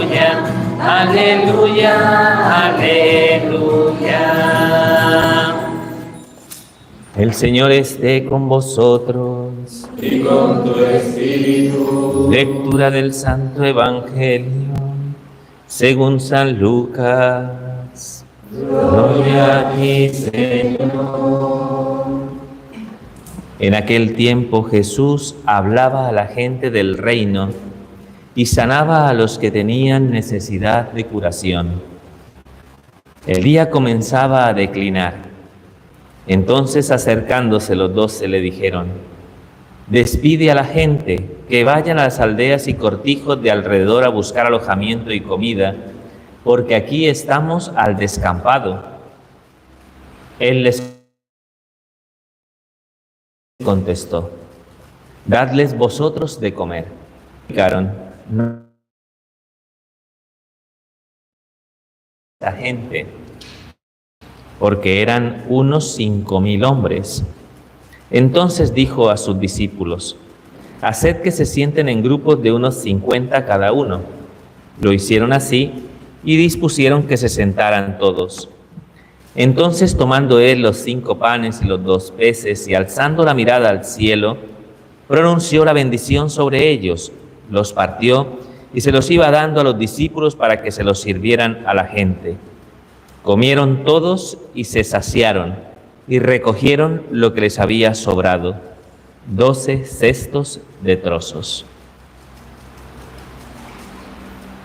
aleluya, aleluya, aleluya. El Señor esté con vosotros. Y con tu espíritu. Lectura del Santo Evangelio según San Lucas. Gloria a ti, Señor. En aquel tiempo Jesús hablaba a la gente del reino y sanaba a los que tenían necesidad de curación. El día comenzaba a declinar. Entonces, acercándose los 12, le dijeron: despide a la gente, que vayan a las aldeas y cortijos de alrededor a buscar alojamiento y comida, porque aquí estamos al descampado. Él les contestó: dadles vosotros de comer. Explicaron: no, la gente, porque eran unos 5.000 hombres. Entonces dijo a sus discípulos: haced que se sienten en grupos de unos 50 cada uno. Lo hicieron así y dispusieron que se sentaran todos. Entonces, tomando él los 5 panes y los 2 peces y alzando la mirada al cielo, pronunció la bendición sobre ellos, los partió y se los iba dando a los discípulos para que se los sirvieran a la gente. Comieron todos y se saciaron, y recogieron lo que les había sobrado, 12 cestos de trozos.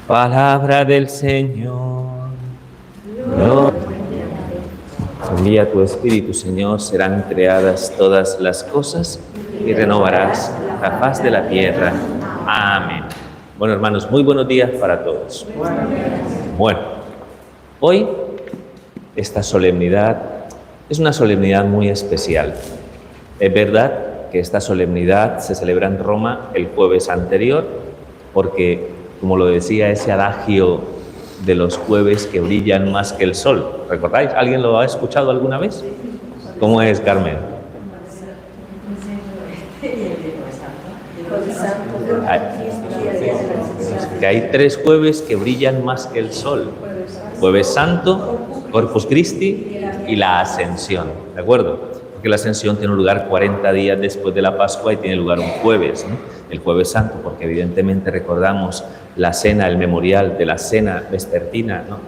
Palabra del Señor. Envía tu Espíritu, Señor, serán creadas todas las cosas y renovarás la faz de la tierra. Amén. Bueno, hermanos, muy buenos días para todos. Bueno, hoy esta solemnidad es una solemnidad muy especial. Es verdad que esta solemnidad se celebra en Roma el jueves anterior, porque, como lo decía ese adagio de los jueves que brillan más que el sol, ¿recordáis? ¿Alguien lo ha escuchado alguna vez? ¿Cómo es, Carmen? Que hay 3 jueves que brillan más que el sol: Jueves Santo, Corpus Christi y la Ascensión, ¿de acuerdo? Porque la Ascensión tiene lugar 40 días después de la Pascua y tiene lugar un jueves, ¿no? El Jueves Santo, porque evidentemente recordamos la cena, el memorial de la cena vespertina, ¿no?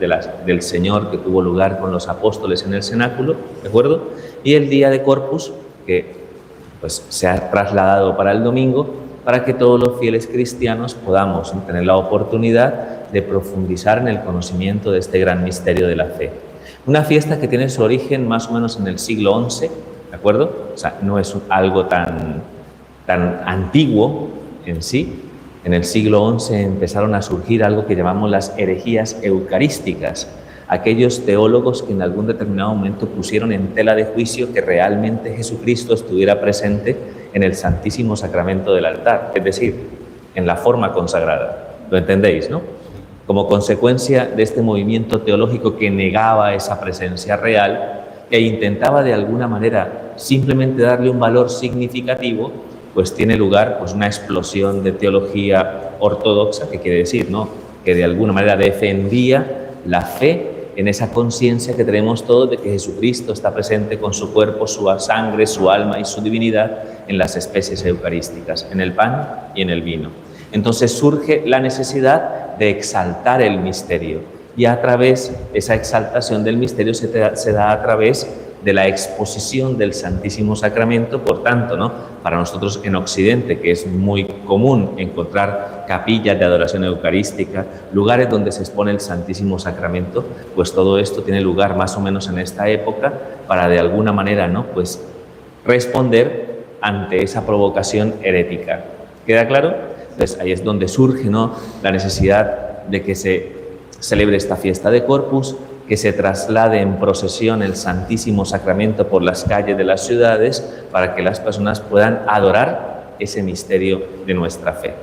del Señor que tuvo lugar con los apóstoles en el cenáculo, ¿de acuerdo? Y el día de Corpus, que pues se ha trasladado para el domingo, para que todos los fieles cristianos podamos, ¿no?, tener la oportunidad de profundizar en el conocimiento de este gran misterio de la fe. Una fiesta que tiene su origen más o menos en el siglo XI, ¿de acuerdo? O sea, no es algo tan antiguo en sí. En el siglo XI empezaron a surgir algo que llamamos las herejías eucarísticas, aquellos teólogos que en algún determinado momento pusieron en tela de juicio que realmente Jesucristo estuviera presente en el Santísimo Sacramento del altar, es decir, en la forma consagrada. ¿Lo entendéis, no? Como consecuencia de este movimiento teológico que negaba esa presencia real e intentaba de alguna manera simplemente darle un valor significativo, pues tiene lugar pues una explosión de teología ortodoxa, que quiere decir, ¿no?, que de alguna manera defendía la fe en esa conciencia que tenemos todos de que Jesucristo está presente con su cuerpo, su sangre, su alma y su divinidad en las especies eucarísticas, en el pan y en el vino. Entonces surge la necesidad de exaltar el misterio, y a través de esa exaltación del misterio se da a través de la exposición del Santísimo Sacramento. Por tanto, ¿no?, para nosotros en Occidente, que es muy común encontrar capillas de adoración eucarística, lugares donde se expone el Santísimo Sacramento, pues todo esto tiene lugar más o menos en esta época para de alguna manera, ¿no?, pues responder ante esa provocación herética. ¿Queda claro? Pues ahí es donde surge, ¿no?, la necesidad de que se celebre esta fiesta de Corpus, que se traslade en procesión el Santísimo Sacramento por las calles de las ciudades para que las personas puedan adorar ese misterio de nuestra fe.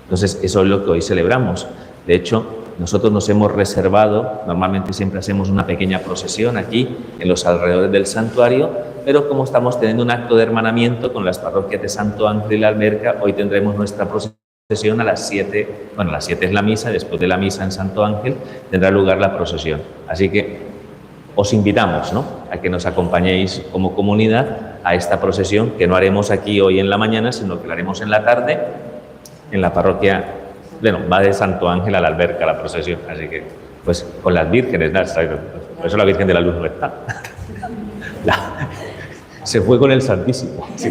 Entonces, eso es lo que hoy celebramos. De hecho, nosotros nos hemos reservado, normalmente siempre hacemos una pequeña procesión aquí en los alrededores del santuario, pero como estamos teniendo un acto de hermanamiento con las parroquias de Santo Ángel y la Alberca, hoy tendremos nuestra procesión procesión a las 7, bueno, a las 7 es la misa, después de la misa en Santo Ángel tendrá lugar la procesión. Así que os invitamos, ¿no?, a que nos acompañéis como comunidad a esta procesión, que no haremos aquí hoy en la mañana, sino que la haremos en la tarde en la parroquia. Bueno, va de Santo Ángel a la alberca la procesión, así que pues con las vírgenes, ¿no? Por eso la Virgen de la Luz no está. Se fue con el Santísimo, sí,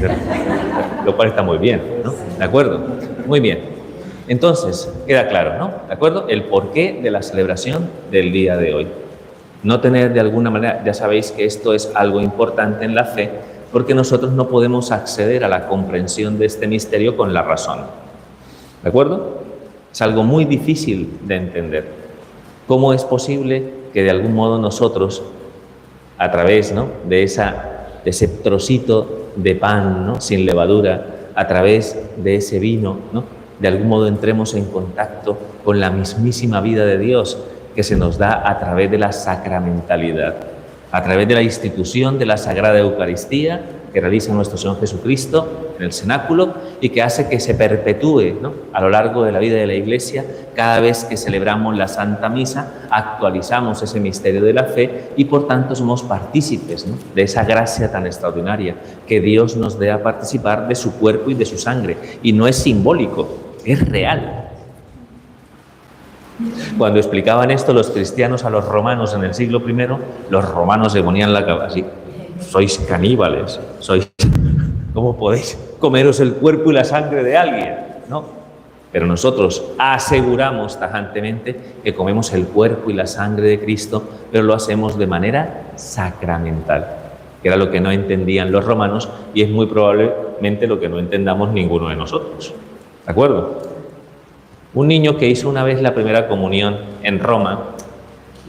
lo cual está muy bien, ¿no? ¿De acuerdo? Muy bien. Entonces, queda claro, ¿no? ¿De acuerdo? El porqué de la celebración del día de hoy. No tener de alguna manera, ya sabéis que esto es algo importante en la fe, porque nosotros no podemos acceder a la comprensión de este misterio con la razón. ¿De acuerdo? Es algo muy difícil de entender. ¿Cómo es posible que de algún modo nosotros, a través, ¿no?, de ese trocito de pan, ¿no?, sin levadura, a través de ese vino, ¿no?, de algún modo entremos en contacto con la mismísima vida de Dios que se nos da a través de la sacramentalidad, a través de la institución de la Sagrada Eucaristía que realiza nuestro Señor Jesucristo en el cenáculo y que hace que se perpetúe, ¿no?, a lo largo de la vida de la Iglesia? Cada vez que celebramos la Santa Misa, actualizamos ese misterio de la fe y por tanto somos partícipes, ¿no?, de esa gracia tan extraordinaria que Dios nos dé a participar de su cuerpo y de su sangre. Y no es simbólico, es real. Cuando explicaban esto los cristianos a los romanos en el siglo I, los romanos se ponían la cabeza así: sois caníbales, ¿cómo podéis comeros el cuerpo y la sangre de alguien? ¿No? Pero nosotros aseguramos tajantemente que comemos el cuerpo y la sangre de Cristo, pero lo hacemos de manera sacramental, que era lo que no entendían los romanos y es muy probablemente lo que no entendamos ninguno de nosotros. ¿De acuerdo? Un niño que hizo una vez la primera comunión en Roma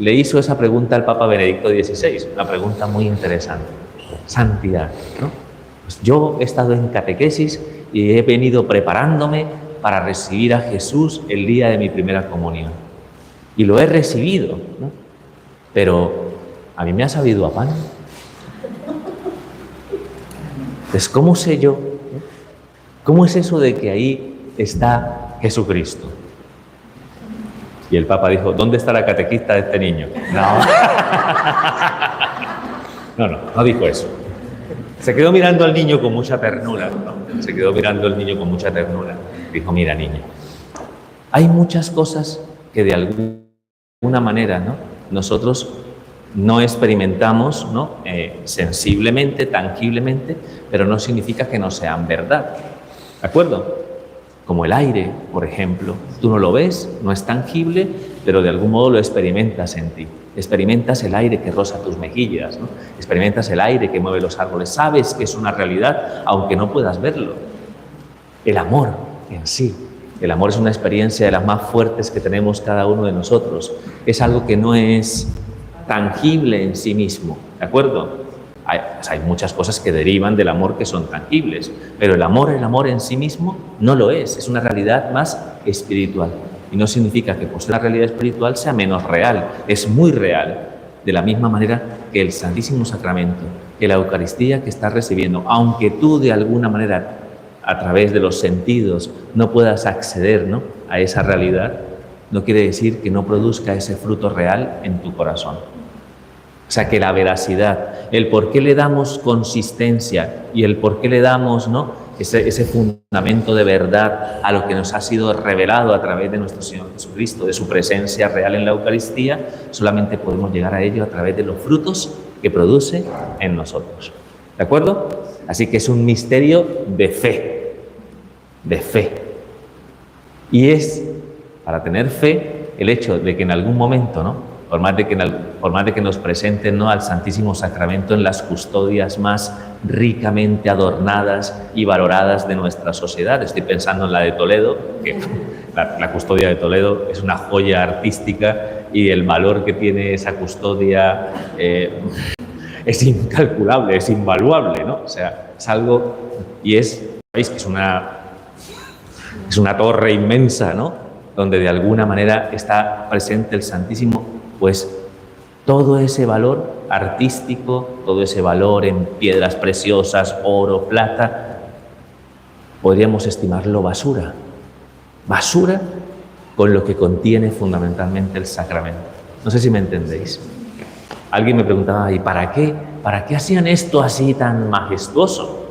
le hizo esa pregunta al Papa Benedicto XVI, una pregunta muy interesante. Santidad, ¿no? Pues yo he estado en catequesis y he venido preparándome para recibir a Jesús el día de mi primera comunión. Y lo he recibido, ¿no? Pero a mí me ha sabido a pan. Entonces, ¿cómo sé yo? ¿Cómo es eso de que ahí está Jesucristo? Y el Papa dijo: ¿dónde está la catequista de este niño? No dijo eso. Se quedó mirando al niño con mucha ternura, ¿no? Se quedó mirando al niño con mucha ternura. Dijo: mira, niño, hay muchas cosas que de alguna manera, ¿no?, nosotros no experimentamos, ¿no?, sensiblemente, tangiblemente, pero no significa que no sean verdad. ¿De acuerdo? Como el aire, por ejemplo. Tú no lo ves, no es tangible, pero de algún modo lo experimentas en ti. Experimentas el aire que roza tus mejillas, ¿no? Experimentas el aire que mueve los árboles. Sabes que es una realidad, aunque no puedas verlo. El amor en sí. El amor es una experiencia de las más fuertes que tenemos cada uno de nosotros. Es algo que no es tangible en sí mismo, ¿de acuerdo? Hay muchas cosas que derivan del amor que son tangibles, pero el amor en sí mismo no lo es una realidad más espiritual. Y no significa que por ser una realidad espiritual sea menos real, es muy real, de la misma manera que el Santísimo Sacramento, que la Eucaristía que estás recibiendo, aunque tú de alguna manera a través de los sentidos no puedas acceder, ¿no?, a esa realidad, no quiere decir que no produzca ese fruto real en tu corazón. O sea, que la veracidad, el por qué le damos consistencia y el por qué le damos, ¿no?, ese fundamento de verdad a lo que nos ha sido revelado a través de nuestro Señor Jesucristo, de su presencia real en la Eucaristía, solamente podemos llegar a ello a través de los frutos que produce en nosotros. ¿De acuerdo? Así que es un misterio de fe, de fe. Y es, para tener fe, el hecho de que en algún momento, ¿no?, por más de que nos presenten, ¿no?, al Santísimo Sacramento en las custodias más ricamente adornadas y valoradas de nuestra sociedad. Estoy pensando en la de Toledo, que la custodia de Toledo es una joya artística y el valor que tiene esa custodia es incalculable, es invaluable, ¿no? O sea, es algo, y veis que es una torre inmensa, ¿no?, donde de alguna manera está presente el Santísimo. Pues todo ese valor artístico, todo ese valor en piedras preciosas, oro, plata, podríamos estimarlo basura basura con lo que contiene fundamentalmente el sacramento. No sé si me entendéis. Alguien me preguntaba, ¿y para qué? ¿Para qué hacían esto así tan majestuoso?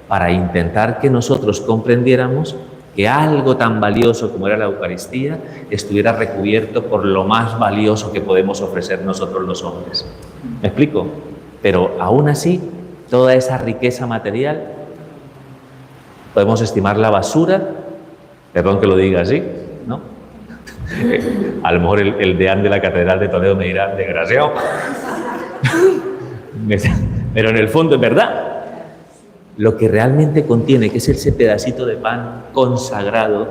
Para intentar que nosotros comprendiéramos que algo tan valioso como era la Eucaristía estuviera recubierto por lo más valioso que podemos ofrecer nosotros los hombres. ¿Me explico? Pero aún así, toda esa riqueza material podemos estimarla basura, perdón que lo diga así, ¿no? A lo mejor el deán de la Catedral de Toledo me dirá, desgraciado. Pero en el fondo es verdad. Lo que realmente contiene, que es ese pedacito de pan consagrado,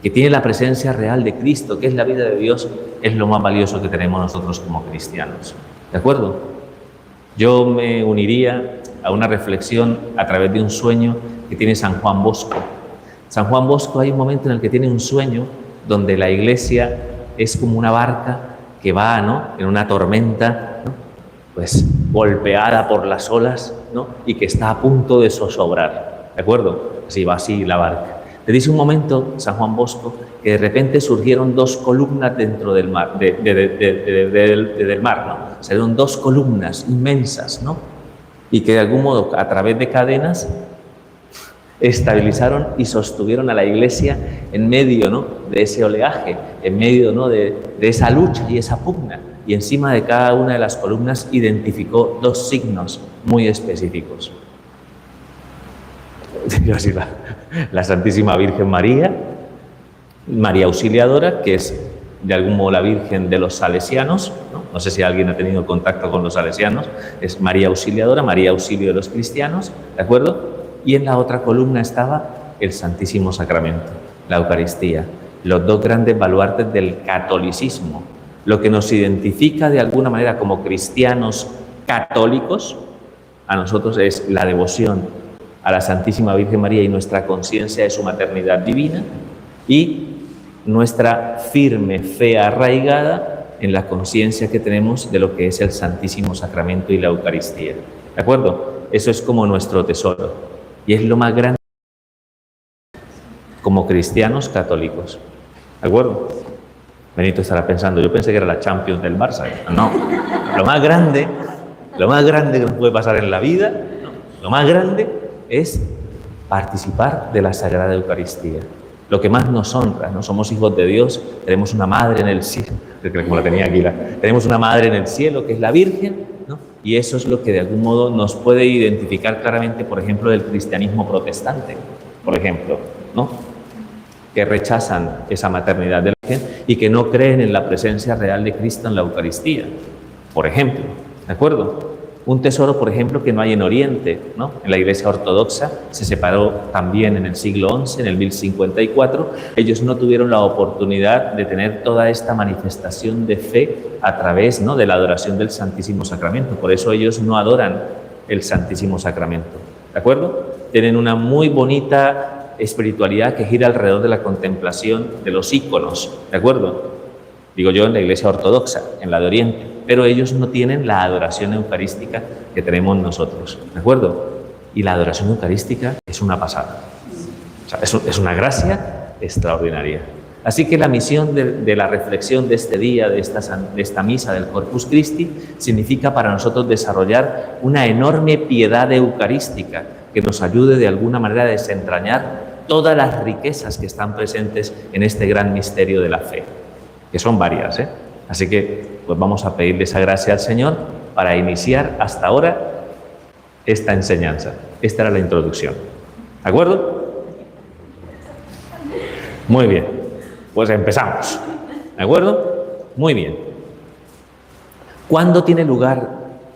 que tiene la presencia real de Cristo, que es la vida de Dios, es lo más valioso que tenemos nosotros como cristianos. ¿De acuerdo? Yo me uniría a una reflexión a través de un sueño que tiene San Juan Bosco. San Juan Bosco, hay un momento en el que tiene un sueño donde la iglesia es como una barca que va, ¿no?, en una tormenta, ¿no?, pues golpeada por las olas, ¿no?, y que está a punto de zozobrar, ¿de acuerdo? Así va así la barca. Le dice un momento San Juan Bosco que de repente surgieron dos columnas dentro del mar, del mar, ¿no? Salieron dos columnas inmensas, ¿no? Y que de algún modo, a través de cadenas, estabilizaron y sostuvieron a la iglesia en medio, ¿no?, de ese oleaje, en medio, ¿no?, de esa lucha y esa pugna. Y encima de cada una de las columnas identificó dos signos muy específicos. Así la Santísima Virgen María, María Auxiliadora, que es de algún modo la Virgen de los salesianos, ¿no? No sé si alguien ha tenido contacto con los salesianos, es María Auxiliadora, María Auxilio de los cristianos, ¿de acuerdo? Y en la otra columna estaba el Santísimo Sacramento, la Eucaristía, los dos grandes baluartes del catolicismo, lo que nos identifica de alguna manera como cristianos católicos. A nosotros es la devoción a la Santísima Virgen María y nuestra conciencia de su maternidad divina y nuestra firme fe arraigada en la conciencia que tenemos de lo que es el Santísimo Sacramento y la Eucaristía. ¿De acuerdo? Eso es como nuestro tesoro y es lo más grande como cristianos católicos. ¿De acuerdo? Benito estará pensando, yo pensé que era la Champions del Barça. No, lo más grande que nos puede pasar en la vida, ¿no?, lo más grande es participar de la Sagrada Eucaristía. Lo que más nos honra, ¿no? Somos hijos de Dios, tenemos una madre en el cielo, como la tenía aquí, tenemos una madre en el cielo que es la Virgen, ¿no? Y eso es lo que de algún modo nos puede identificar claramente, por ejemplo, del cristianismo protestante, por ejemplo, ¿no?, que rechazan esa maternidad de la Virgen y que no creen en la presencia real de Cristo en la Eucaristía, por ejemplo, ¿de acuerdo? Un tesoro, por ejemplo, que no hay en Oriente, ¿no? En la Iglesia Ortodoxa se separó también en el siglo XI, en el 1054. Ellos no tuvieron la oportunidad de tener toda esta manifestación de fe a través, ¿no?, de la adoración del Santísimo Sacramento. Por eso ellos no adoran el Santísimo Sacramento, ¿de acuerdo? Tienen una muy bonita espiritualidad que gira alrededor de la contemplación de los íconos, ¿de acuerdo? Digo yo en la Iglesia Ortodoxa, en la de Oriente, pero ellos no tienen la adoración eucarística que tenemos nosotros, ¿de acuerdo? Y la adoración eucarística es una pasada, o sea, es una gracia extraordinaria. Así que la misión de la reflexión de este día, de esta misa del Corpus Christi, significa para nosotros desarrollar una enorme piedad eucarística que nos ayude de alguna manera a desentrañar todas las riquezas que están presentes en este gran misterio de la fe, que son varias, ¿eh? Así que pues vamos a pedirle esa gracia al Señor para iniciar hasta ahora esta enseñanza. Esta era la introducción, ¿de acuerdo? Muy bien, pues empezamos, ¿de acuerdo? Muy bien. ¿Cuándo tiene lugar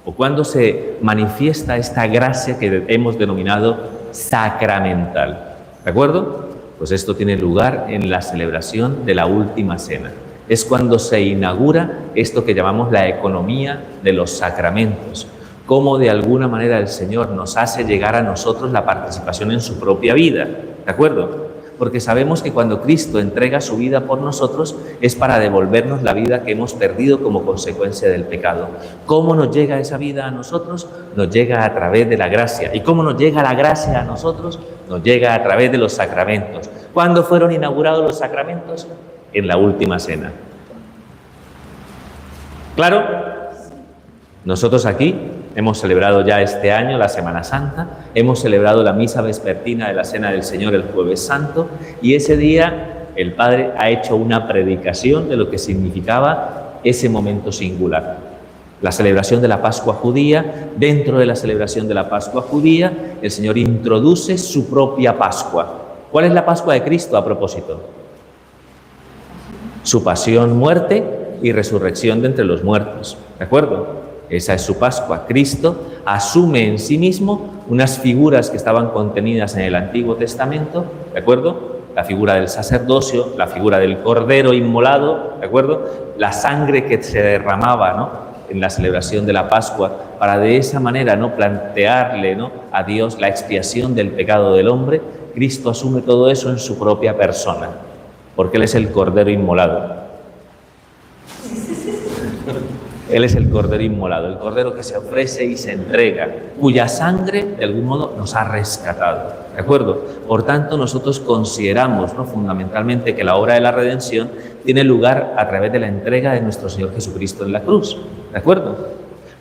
o cuándo se manifiesta esta gracia que hemos denominado sacramental? ¿De acuerdo? Pues esto tiene lugar en la celebración de la Última Cena. Es cuando se inaugura esto que llamamos la economía de los sacramentos, cómo de alguna manera el Señor nos hace llegar a nosotros la participación en su propia vida, ¿de acuerdo? Porque sabemos que cuando Cristo entrega su vida por nosotros es para devolvernos la vida que hemos perdido como consecuencia del pecado. ¿Cómo nos llega esa vida a nosotros? Nos llega a través de la gracia. ¿Y cómo nos llega la gracia a nosotros? Nos llega a través de los sacramentos. ¿Cuándo fueron inaugurados los sacramentos? En la última cena. ¿Claro? Nosotros aquí hemos celebrado ya este año la Semana Santa, hemos celebrado la misa vespertina de la Cena del Señor el Jueves Santo, y ese día el Padre ha hecho una predicación de lo que significaba ese momento singular. La celebración de la Pascua judía. Dentro de la celebración de la Pascua judía, el Señor introduce su propia Pascua. ¿Cuál es la Pascua de Cristo a propósito? Su pasión, muerte y resurrección de entre los muertos. ¿De acuerdo? Esa es su Pascua. Cristo asume en sí mismo unas figuras que estaban contenidas en el Antiguo Testamento, ¿de acuerdo? La figura del sacerdocio, la figura del cordero inmolado, ¿de acuerdo? La sangre que se derramaba, ¿no?, en la celebración de la Pascua, para de esa manera, ¿no?, plantearle, ¿no?, a Dios la expiación del pecado del hombre. Cristo asume todo eso en su propia persona, porque Él es el cordero inmolado. Él es el cordero inmolado, el cordero que se ofrece y se entrega, cuya sangre de algún modo nos ha rescatado, ¿de acuerdo? Por tanto, nosotros consideramos, ¿no?, fundamentalmente que la obra de la redención tiene lugar a través de la entrega de nuestro Señor Jesucristo en la cruz, ¿de acuerdo?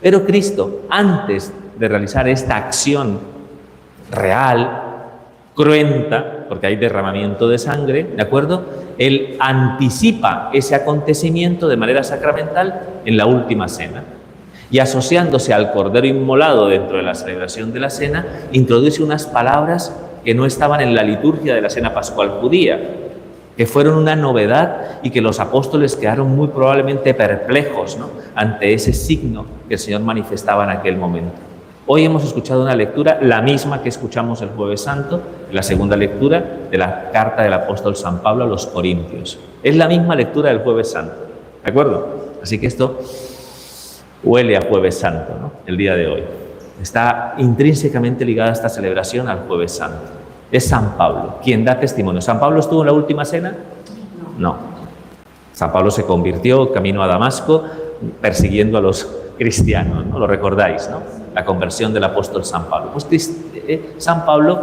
Pero Cristo, antes de realizar esta acción real, cruenta, porque hay derramamiento de sangre, ¿de acuerdo?, Él anticipa ese acontecimiento de manera sacramental en la última cena. Y asociándose al cordero inmolado dentro de la celebración de la cena, introduce unas palabras que no estaban en la liturgia de la cena pascual judía, que fueron una novedad y que los apóstoles quedaron muy probablemente perplejos, ¿no?, ante ese signo que el Señor manifestaba en aquel momento. Hoy hemos escuchado una lectura, la misma que escuchamos el Jueves Santo, la segunda lectura de la carta del apóstol San Pablo a los Corintios. Es la misma lectura del Jueves Santo, ¿de acuerdo? Así que esto huele a Jueves Santo, ¿no?, el día de hoy. Está intrínsecamente ligada esta celebración al Jueves Santo. Es San Pablo quien da testimonio. ¿San Pablo estuvo en la última cena? No. San Pablo se convirtió camino a Damasco persiguiendo a los cristianos, ¿no? Lo recordáis, ¿no? La conversión del apóstol San Pablo. Pues San Pablo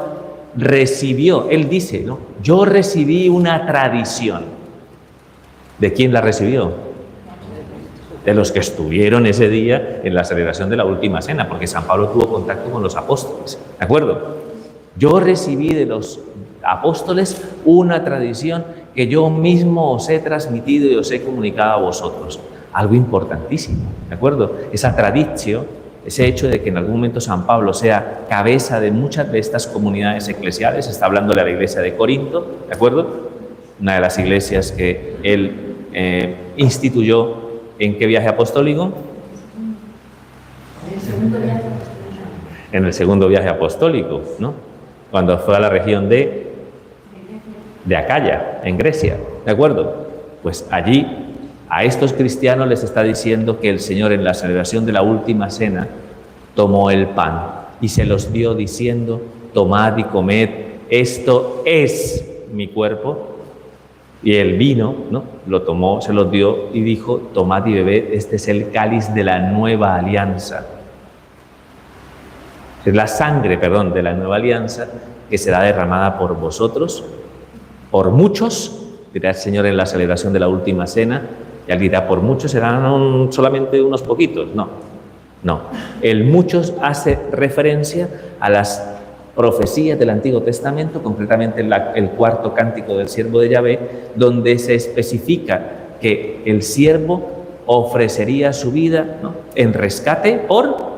recibió, él dice, ¿no?, yo recibí una tradición. ¿De quién la recibió? De los que estuvieron ese día en la celebración de la última cena, porque San Pablo tuvo contacto con los apóstoles, ¿de acuerdo? Yo recibí de los apóstoles una tradición que yo mismo os he transmitido y os he comunicado a vosotros. Algo importantísimo, ¿de acuerdo? Esa tradición, ese hecho de que en algún momento San Pablo sea cabeza de muchas de estas comunidades eclesiales, está hablándole a la iglesia de Corinto, ¿de acuerdo? Una de las iglesias que él instituyó. ¿En qué viaje apostólico? En el segundo viaje apostólico, ¿no? Cuando fue a la región de Acaya, en Grecia, ¿de acuerdo? Pues allí a estos cristianos les está diciendo que el Señor en la celebración de la última cena tomó el pan y se los dio diciendo: tomad y comed, esto es mi cuerpo. Y el vino, ¿no?, lo tomó, se los dio y dijo: tomad y bebed, este es el cáliz de la nueva alianza. Es la sangre, de la nueva alianza que será derramada por vosotros, por muchos, dirá el Señor en la celebración de la última cena. Y al dirá por muchos solamente unos poquitos. No. El muchos hace referencia a las profecías del Antiguo Testamento, concretamente el cuarto cántico del siervo de Yahvé, donde se especifica que el siervo ofrecería su vida, ¿no?, en rescate por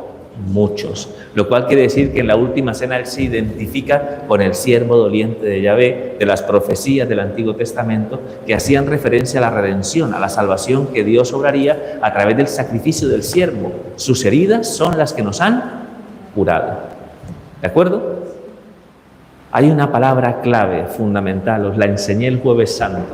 muchos, lo cual quiere decir que en la última cena él se identifica con el siervo doliente de Yahvé, de las profecías del Antiguo Testamento que hacían referencia a la redención, a la salvación que Dios obraría a través del sacrificio del siervo. Sus heridas son las que nos han curado, ¿de acuerdo? Hay una palabra clave, fundamental, os la enseñé el Jueves Santo,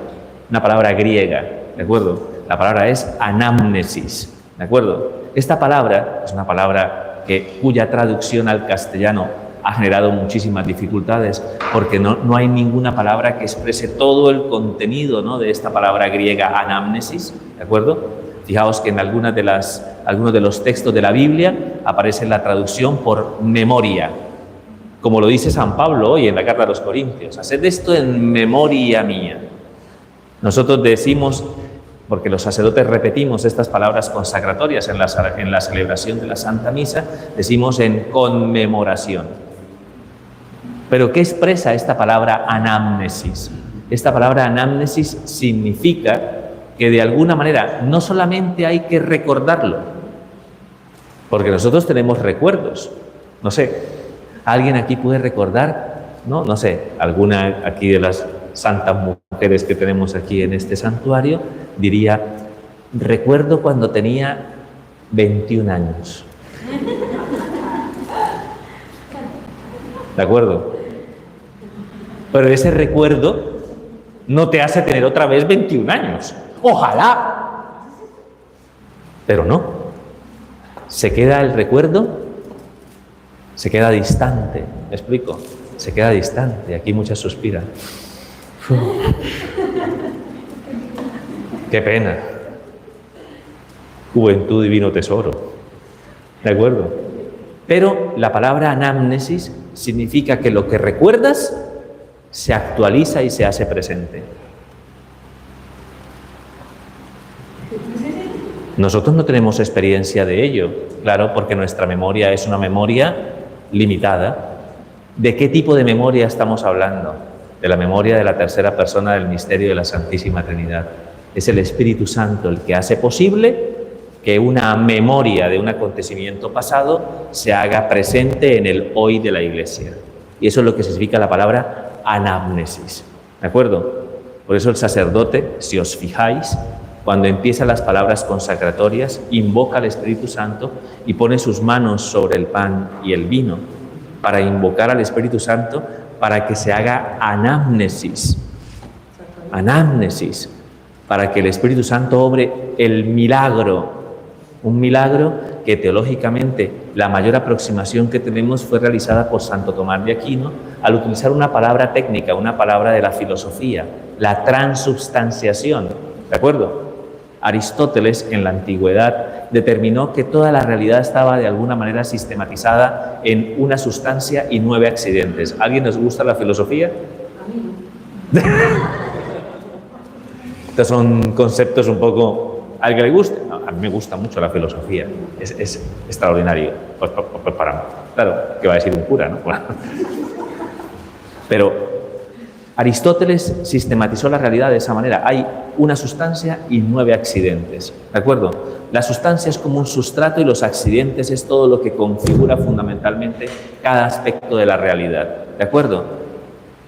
una palabra griega, ¿de acuerdo? La palabra es anamnesis, ¿de acuerdo? Esta palabra es una palabra cuya traducción al castellano ha generado muchísimas dificultades, porque no hay ninguna palabra que exprese todo el contenido, ¿no?, de esta palabra griega anamnesis, ¿de acuerdo? Fijaos que en algunos de los textos de la Biblia aparece la traducción por memoria, como lo dice San Pablo hoy en la carta a los Corintios, haced esto en memoria mía. Nosotros decimos, porque los sacerdotes repetimos estas palabras consagratorias en la celebración de la Santa Misa, decimos en conmemoración. Pero ¿qué expresa esta palabra anamnesis? Esta palabra anamnesis significa que de alguna manera no solamente hay que recordarlo, porque nosotros tenemos recuerdos. No sé, ¿alguien aquí puede recordar? No sé, alguna aquí de las santas mujeres que tenemos aquí en este santuario diría, recuerdo cuando tenía 21 años. ¿De acuerdo? Pero ese recuerdo no te hace tener otra vez 21 años. ¡Ojalá! Pero no. Se queda el recuerdo, se queda distante. ¿Me explico? Se queda distante. Aquí muchas suspiran. ¡Qué pena! Juventud, divino tesoro. ¿De acuerdo? Pero la palabra anamnesis significa que lo que recuerdas se actualiza y se hace presente. Nosotros no tenemos experiencia de ello, claro, porque nuestra memoria es una memoria limitada. ¿De qué tipo de memoria estamos hablando? De la memoria de la tercera persona del misterio de la Santísima Trinidad. Es el Espíritu Santo el que hace posible que una memoria de un acontecimiento pasado se haga presente en el hoy de la Iglesia. Y eso es lo que significa la palabra anamnesis. ¿De acuerdo? Por eso el sacerdote, si os fijáis, cuando empieza las palabras consagratorias, invoca al Espíritu Santo y pone sus manos sobre el pan y el vino para invocar al Espíritu Santo para que se haga anamnesis. Anamnesis. Para que el Espíritu Santo obre el milagro. Un milagro que teológicamente la mayor aproximación que tenemos fue realizada por Santo Tomás de Aquino al utilizar una palabra técnica, una palabra de la filosofía, la transubstanciación. ¿De acuerdo? Aristóteles en la antigüedad determinó que toda la realidad estaba de alguna manera sistematizada en una sustancia y 9 accidentes. ¿A alguien les gusta la filosofía? A mí no. Estos son conceptos un poco... ¿A alguien le gusta? No, a mí me gusta mucho la filosofía. Es extraordinario. Pues para... Claro, ¿qué va a decir un cura, no? Pero Aristóteles sistematizó la realidad de esa manera. Hay una sustancia y 9 accidentes. ¿De acuerdo? La sustancia es como un sustrato y los accidentes es todo lo que configura fundamentalmente cada aspecto de la realidad. ¿De acuerdo?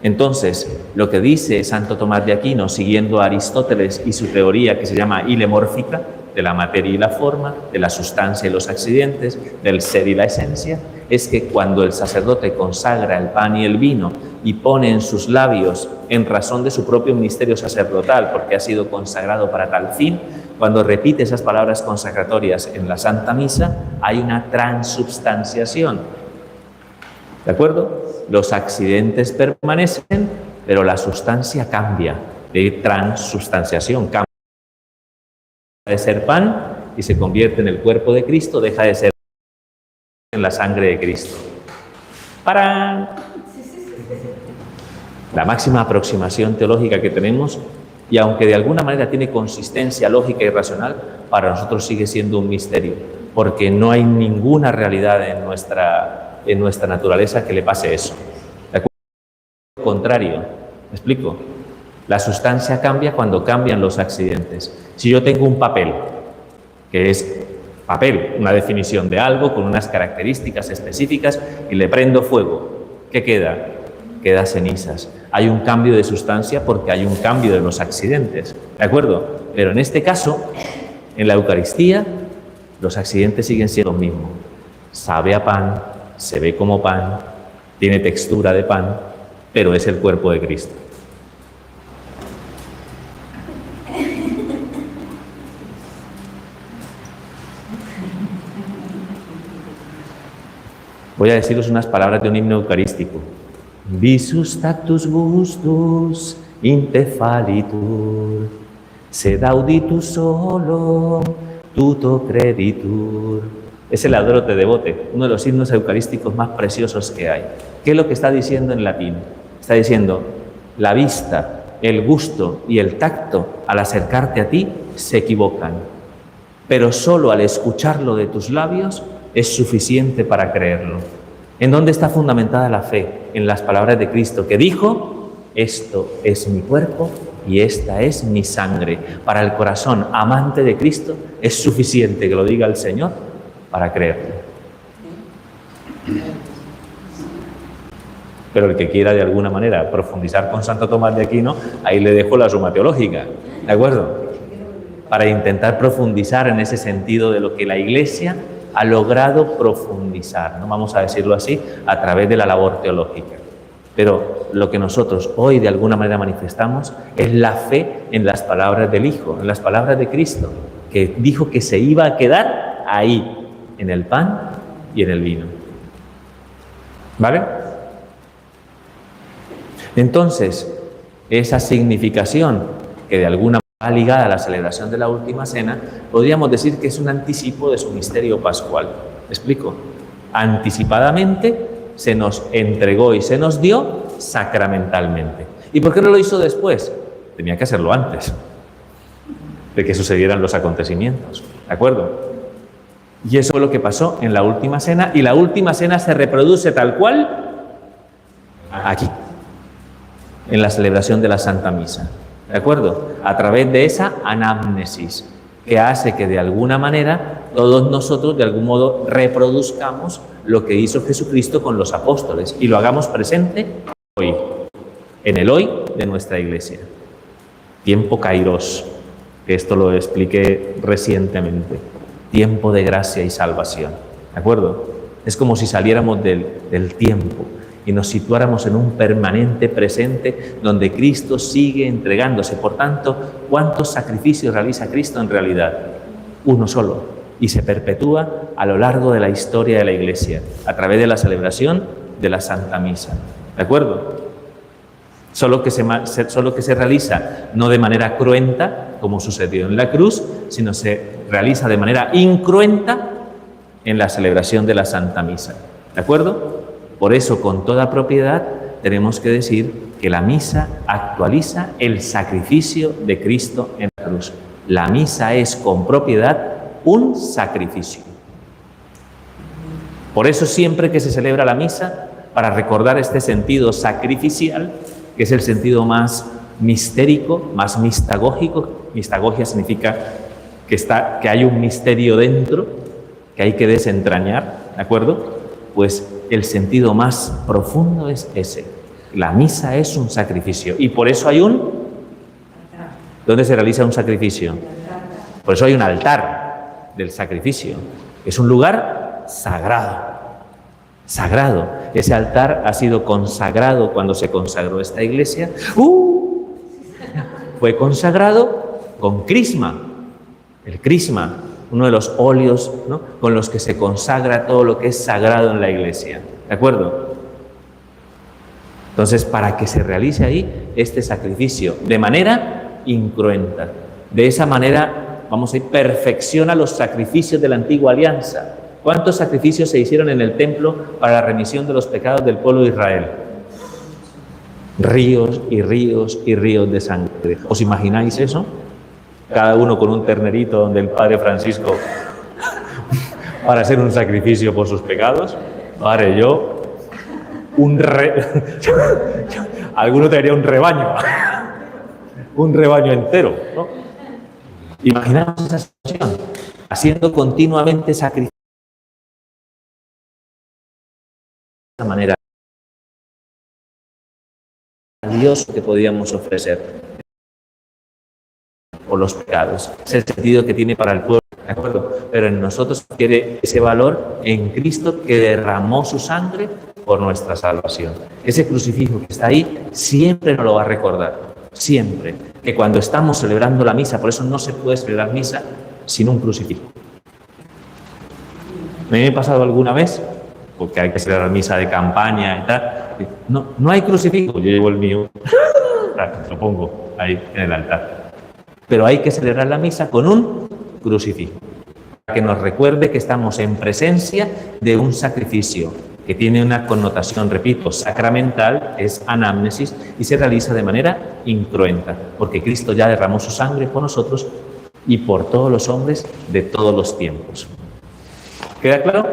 Entonces, lo que dice Santo Tomás de Aquino, siguiendo a Aristóteles y su teoría que se llama ilemórfica, de la materia y la forma, de la sustancia y los accidentes, del ser y la esencia, es que cuando el sacerdote consagra el pan y el vino y pone en sus labios, en razón de su propio ministerio sacerdotal, porque ha sido consagrado para tal fin, cuando repite esas palabras consagratorias en la Santa Misa, hay una transubstanciación. ¿De acuerdo? Los accidentes permanecen, pero la sustancia cambia, de transubstanciación, cambia de ser pan y se convierte en el cuerpo de Cristo, deja de ser en la sangre de Cristo. ¡Parán! La máxima aproximación teológica que tenemos, y aunque de alguna manera tiene consistencia lógica y racional, para nosotros sigue siendo un misterio, porque no hay ninguna realidad en nuestra naturaleza que le pase eso. ¿De acuerdo? Al contrario, ¿me explico? La sustancia cambia cuando cambian los accidentes. Si yo tengo un papel, que es papel, una definición de algo con unas características específicas, y le prendo fuego, ¿qué queda? Queda cenizas. Hay un cambio de sustancia porque hay un cambio de los accidentes, ¿de acuerdo? Pero en este caso, en la Eucaristía, los accidentes siguen siendo los mismos. Sabe a pan, se ve como pan, tiene textura de pan, pero es el cuerpo de Cristo. Voy a deciros unas palabras de un himno eucarístico. Visus tactus gustus intefalitur, sed auditus solo tuto creditur. Es el Adoro te devote, uno de los himnos eucarísticos más preciosos que hay. ¿Qué es lo que está diciendo en latín? Está diciendo, la vista, el gusto y el tacto al acercarte a ti se equivocan, pero solo al escucharlo de tus labios es suficiente para creerlo. ¿En dónde está fundamentada la fe? En las palabras de Cristo, que dijo, esto es mi cuerpo y esta es mi sangre. Para el corazón amante de Cristo es suficiente que lo diga el Señor para creerlo. Pero el que quiera de alguna manera profundizar con Santo Tomás de Aquino, ahí le dejo la suma teológica, ¿de acuerdo? Para intentar profundizar en ese sentido de lo que la Iglesia ha logrado profundizar, ¿no? Vamos a decirlo así, a través de la labor teológica. Pero lo que nosotros hoy de alguna manera manifestamos es la fe en las palabras del Hijo, en las palabras de Cristo, que dijo que se iba a quedar ahí, en el pan y en el vino. ¿Vale? Entonces, esa significación que de alguna manera va ligada a la celebración de la Última Cena, podríamos decir que es un anticipo de su misterio pascual. ¿Me explico? Anticipadamente se nos entregó y se nos dio sacramentalmente. ¿Y por qué no lo hizo después? Tenía que hacerlo antes de que sucedieran los acontecimientos. ¿De acuerdo? Y eso fue lo que pasó en la Última Cena, y la Última Cena se reproduce tal cual aquí, en la celebración de la Santa Misa, ¿de acuerdo? A través de esa anamnesis que hace que de alguna manera todos nosotros de algún modo reproduzcamos lo que hizo Jesucristo con los apóstoles y lo hagamos presente hoy, en el hoy de nuestra Iglesia. Tiempo kairos, que esto lo expliqué recientemente, tiempo de gracia y salvación, ¿de acuerdo? Es como si saliéramos del tiempo y nos situáramos en un permanente presente donde Cristo sigue entregándose. Por tanto, ¿cuántos sacrificios realiza Cristo en realidad? Uno solo, y se perpetúa a lo largo de la historia de la Iglesia, a través de la celebración de la Santa Misa. ¿De acuerdo? Solo que se realiza no de manera cruenta, como sucedió en la cruz, sino se realiza de manera incruenta en la celebración de la Santa Misa. ¿De acuerdo? Por eso, con toda propiedad, tenemos que decir que la misa actualiza el sacrificio de Cristo en la cruz. La misa es, con propiedad, un sacrificio. Por eso, siempre que se celebra la misa, para recordar este sentido sacrificial, que es el sentido más mistérico, más mistagógico. Mistagogia significa que hay un misterio dentro, que hay que desentrañar, ¿de acuerdo? Pues el sentido más profundo es ese. La misa es un sacrificio. Y por eso hay ¿Dónde se realiza un sacrificio? Por eso hay un altar del sacrificio. Es un lugar sagrado. Sagrado. Ese altar ha sido consagrado cuando se consagró esta iglesia. Fue consagrado con crisma. El crisma, uno de los óleos, ¿no?, con los que se consagra todo lo que es sagrado en la iglesia. ¿De acuerdo? Entonces, para que se realice ahí este sacrificio de manera incruenta. De esa manera, vamos a ir, perfecciona los sacrificios de la antigua alianza. ¿Cuántos sacrificios se hicieron en el templo para la remisión de los pecados del pueblo de Israel? Ríos y ríos y ríos de sangre. ¿Os imagináis eso? Cada uno con un ternerito donde el Padre Francisco para hacer un sacrificio por sus pecados. Padre, yo alguno te haría un rebaño entero, ¿no? Imaginaos esa situación, haciendo continuamente sacrificios de esa manera a Dios que podíamos ofrecer por los pecados. Es el sentido que tiene para el pueblo, ¿de acuerdo? Pero en nosotros tiene ese valor en Cristo, que derramó su sangre por nuestra salvación. Ese crucifijo que está ahí siempre nos lo va a recordar, siempre, que cuando estamos celebrando la misa, por eso no se puede celebrar misa sin un crucifijo. ¿Me he pasado alguna vez? Porque hay que celebrar misa de campaña y tal. No hay crucifijo, yo llevo el mío, lo pongo ahí en el altar. Pero hay que celebrar la misa con un crucifijo, que nos recuerde que estamos en presencia de un sacrificio que tiene una connotación, repito, sacramental, es anamnesis y se realiza de manera incruenta, porque Cristo ya derramó su sangre por nosotros y por todos los hombres de todos los tiempos. ¿Queda claro?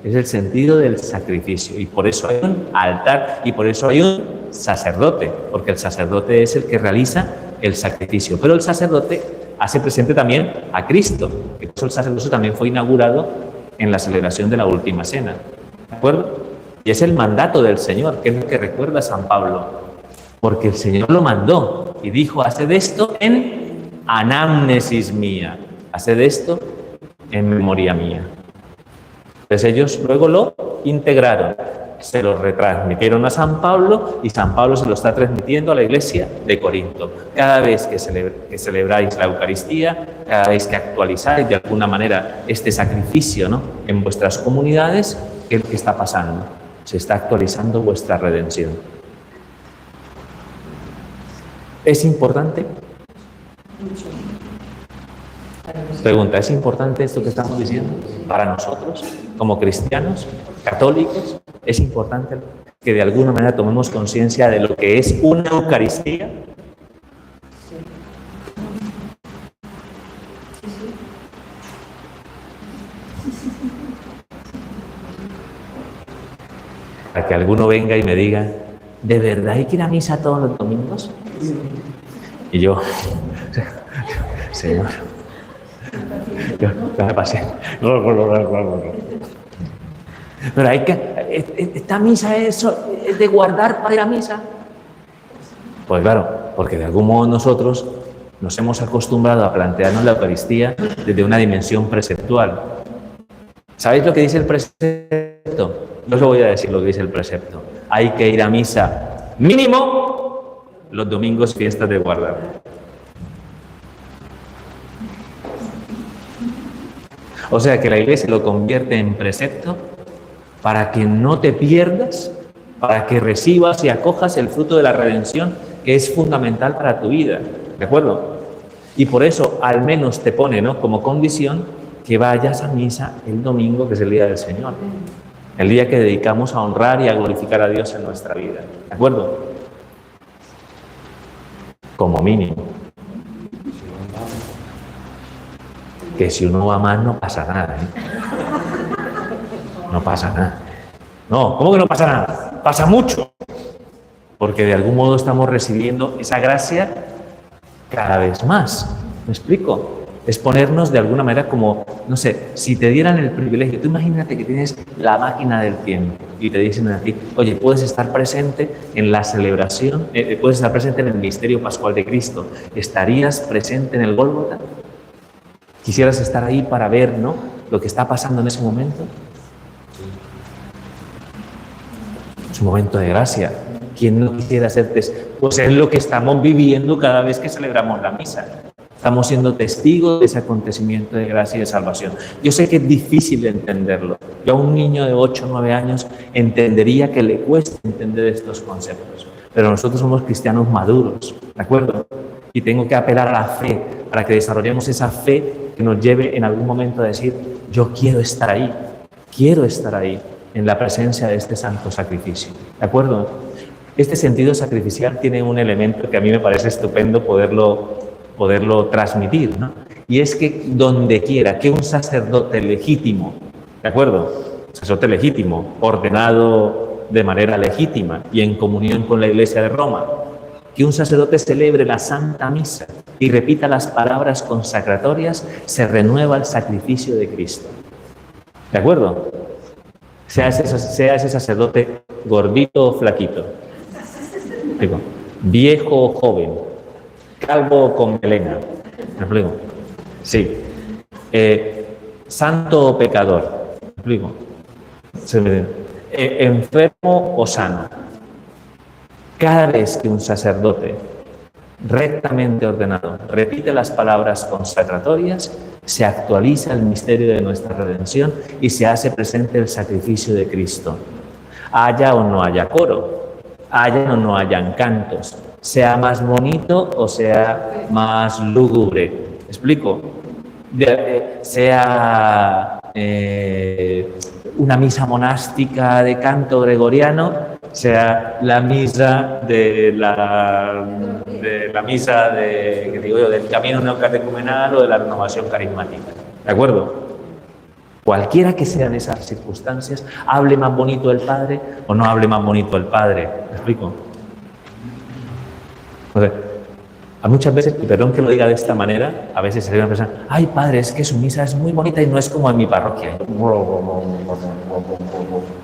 Es el sentido del sacrificio y por eso hay un altar y por eso hay un sacerdote, porque el sacerdote es el que realiza el sacrificio, pero el sacerdote hace presente también a Cristo, que por eso el sacerdocio también fue inaugurado en la celebración de la última cena. ¿De acuerdo? Y es el mandato del Señor, que es lo que recuerda San Pablo, porque el Señor lo mandó y dijo, haced esto en anamnesis mía, haced esto en memoria mía. Entonces ellos luego lo integraron, se lo retransmitieron a San Pablo y San Pablo se lo está transmitiendo a la iglesia de Corinto. Cada vez que celebráis la Eucaristía, cada vez que actualizáis de alguna manera este sacrificio, ¿no?, en vuestras comunidades, ¿qué es lo que está pasando? Se está actualizando vuestra redención. ¿Es importante? Pregunta, ¿es importante esto que estamos diciendo para nosotros, como cristianos, católicos? ¿Es importante que de alguna manera tomemos conciencia de lo que es una Eucaristía? Para que alguno venga y me diga, ¿de verdad hay que ir a misa todos los domingos? Y yo, Señor, ya me pasé. Pero hay que, esta misa es de guardar para ir a misa. Pues claro, porque de algún modo nosotros nos hemos acostumbrado a plantearnos la Eucaristía desde una dimensión preceptual. ¿Sabéis lo que dice el precepto? No os lo voy a decir lo que dice el precepto. Hay que ir a misa mínimo los domingos, fiestas de guardar. O sea que la Iglesia lo convierte en precepto para que no te pierdas, para que recibas y acojas el fruto de la redención que es fundamental para tu vida, ¿de acuerdo? Y por eso al menos te pone, ¿no?, como condición que vayas a misa el domingo, que es el día del Señor, el día que dedicamos a honrar y a glorificar a Dios en nuestra vida, ¿de acuerdo? Como mínimo. Que si uno va más no pasa nada, ¿eh? No pasa nada. No, ¿cómo que no pasa nada? Pasa mucho. Porque de algún modo estamos recibiendo esa gracia cada vez más. ¿Me explico? Es ponernos de alguna manera como, no sé, si te dieran el privilegio, tú imagínate que tienes la máquina del tiempo y te dicen a ti, oye, puedes estar presente en la celebración, puedes estar presente en el misterio pascual de Cristo. ¿Estarías presente en el Gólgota? ¿Quisieras estar ahí para ver, ¿no?, lo que está pasando en ese momento? Es un momento de gracia. ¿Quién no quisiera ser testigo? Pues es lo que estamos viviendo cada vez que celebramos la misa. Estamos siendo testigos de ese acontecimiento de gracia y de salvación. Yo sé que es difícil entenderlo. Yo a un niño de 8 o 9 años entendería que le cuesta entender estos conceptos. Pero nosotros somos cristianos maduros, ¿de acuerdo? Y tengo que apelar a la fe para que desarrollemos esa fe que nos lleve en algún momento a decir, yo quiero estar ahí en la presencia de este santo sacrificio, ¿de acuerdo? Este sentido sacrificial tiene un elemento que a mí me parece estupendo poderlo transmitir, ¿no? Y es que donde quiera que un sacerdote legítimo, ¿de acuerdo? Sacerdote legítimo, ordenado de manera legítima y en comunión con la Iglesia de Roma, que un sacerdote celebre la Santa Misa y repita las palabras consacratorias, se renueva el sacrificio de Cristo. ¿De acuerdo? Sea ese sacerdote gordito o flaquito, digo, viejo o joven, calvo o con melena. ¿Me explico? Sí. Santo o pecador. ¿Me explico? Enfermo o sano. Cada vez que un sacerdote rectamente ordenado repite las palabras consacratorias, se actualiza el misterio de nuestra redención y se hace presente el sacrificio de Cristo. Haya o no haya coro, haya o no hayan cantos, sea más bonito o sea más lúgubre. ¿Explico? Sea una misa monástica de canto gregoriano sea la misa que digo yo, del camino neocatecumenal o de la renovación carismática. ¿De acuerdo? Cualquiera que sean esas circunstancias, hable más bonito el Padre o no hable más bonito el Padre. ¿Me explico? O sea, a muchas veces, y perdón que lo diga de esta manera, a veces se ve una persona, ay Padre, es que su misa es muy bonita y no es como en mi parroquia.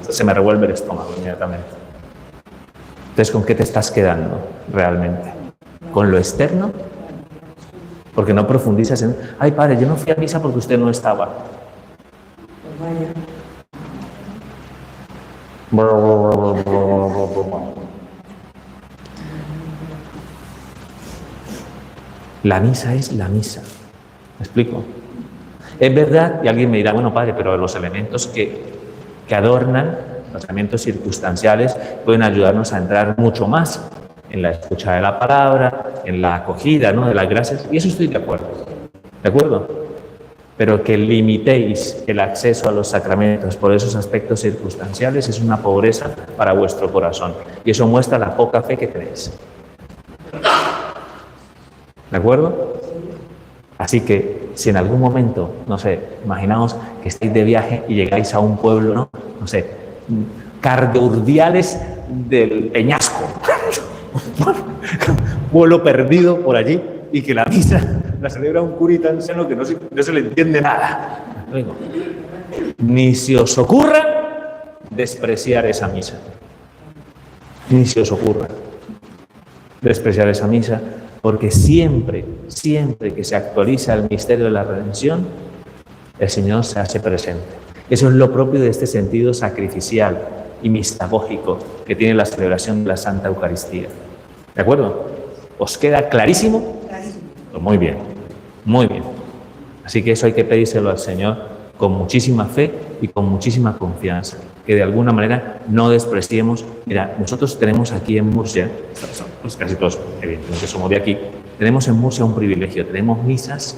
Se me revuelve el estómago inmediatamente. Entonces, ¿con qué te estás quedando realmente? ¿Con lo externo? Porque no profundizas en, ay Padre, yo no fui a misa porque usted no estaba. La misa es la misa. ¿Me explico? Es verdad, y alguien me dirá, bueno, Padre, pero los elementos que adornan, los elementos circunstanciales, pueden ayudarnos a entrar mucho más en la escucha de la palabra, en la acogida, ¿no?, de las gracias, y eso estoy de acuerdo. ¿De acuerdo? Pero que limitéis el acceso a los sacramentos por esos aspectos circunstanciales es una pobreza para vuestro corazón. Y eso muestra la poca fe que tenéis. ¿De acuerdo? Así que si en algún momento, no sé, imaginaos que estáis de viaje y llegáis a un pueblo, no sé, Cardeurdiales del Peñasco, pueblo perdido por allí, y que la misa la celebra un curita anciano que no se le entiende nada. Ni se os ocurra despreciar esa misa. Ni se os ocurra despreciar esa misa, porque siempre que se actualiza el misterio de la redención, el Señor se hace presente. Eso es lo propio de este sentido sacrificial y mistagógico que tiene la celebración de la Santa Eucaristía. ¿De acuerdo? ¿Os queda clarísimo? Pues muy bien, muy bien. Así que eso hay que pedírselo al Señor con muchísima fe y con muchísima confianza, que de alguna manera no despreciemos. Mira, nosotros tenemos aquí en Murcia, pues casi todos evidentemente somos de aquí, tenemos en Murcia un privilegio, tenemos misas,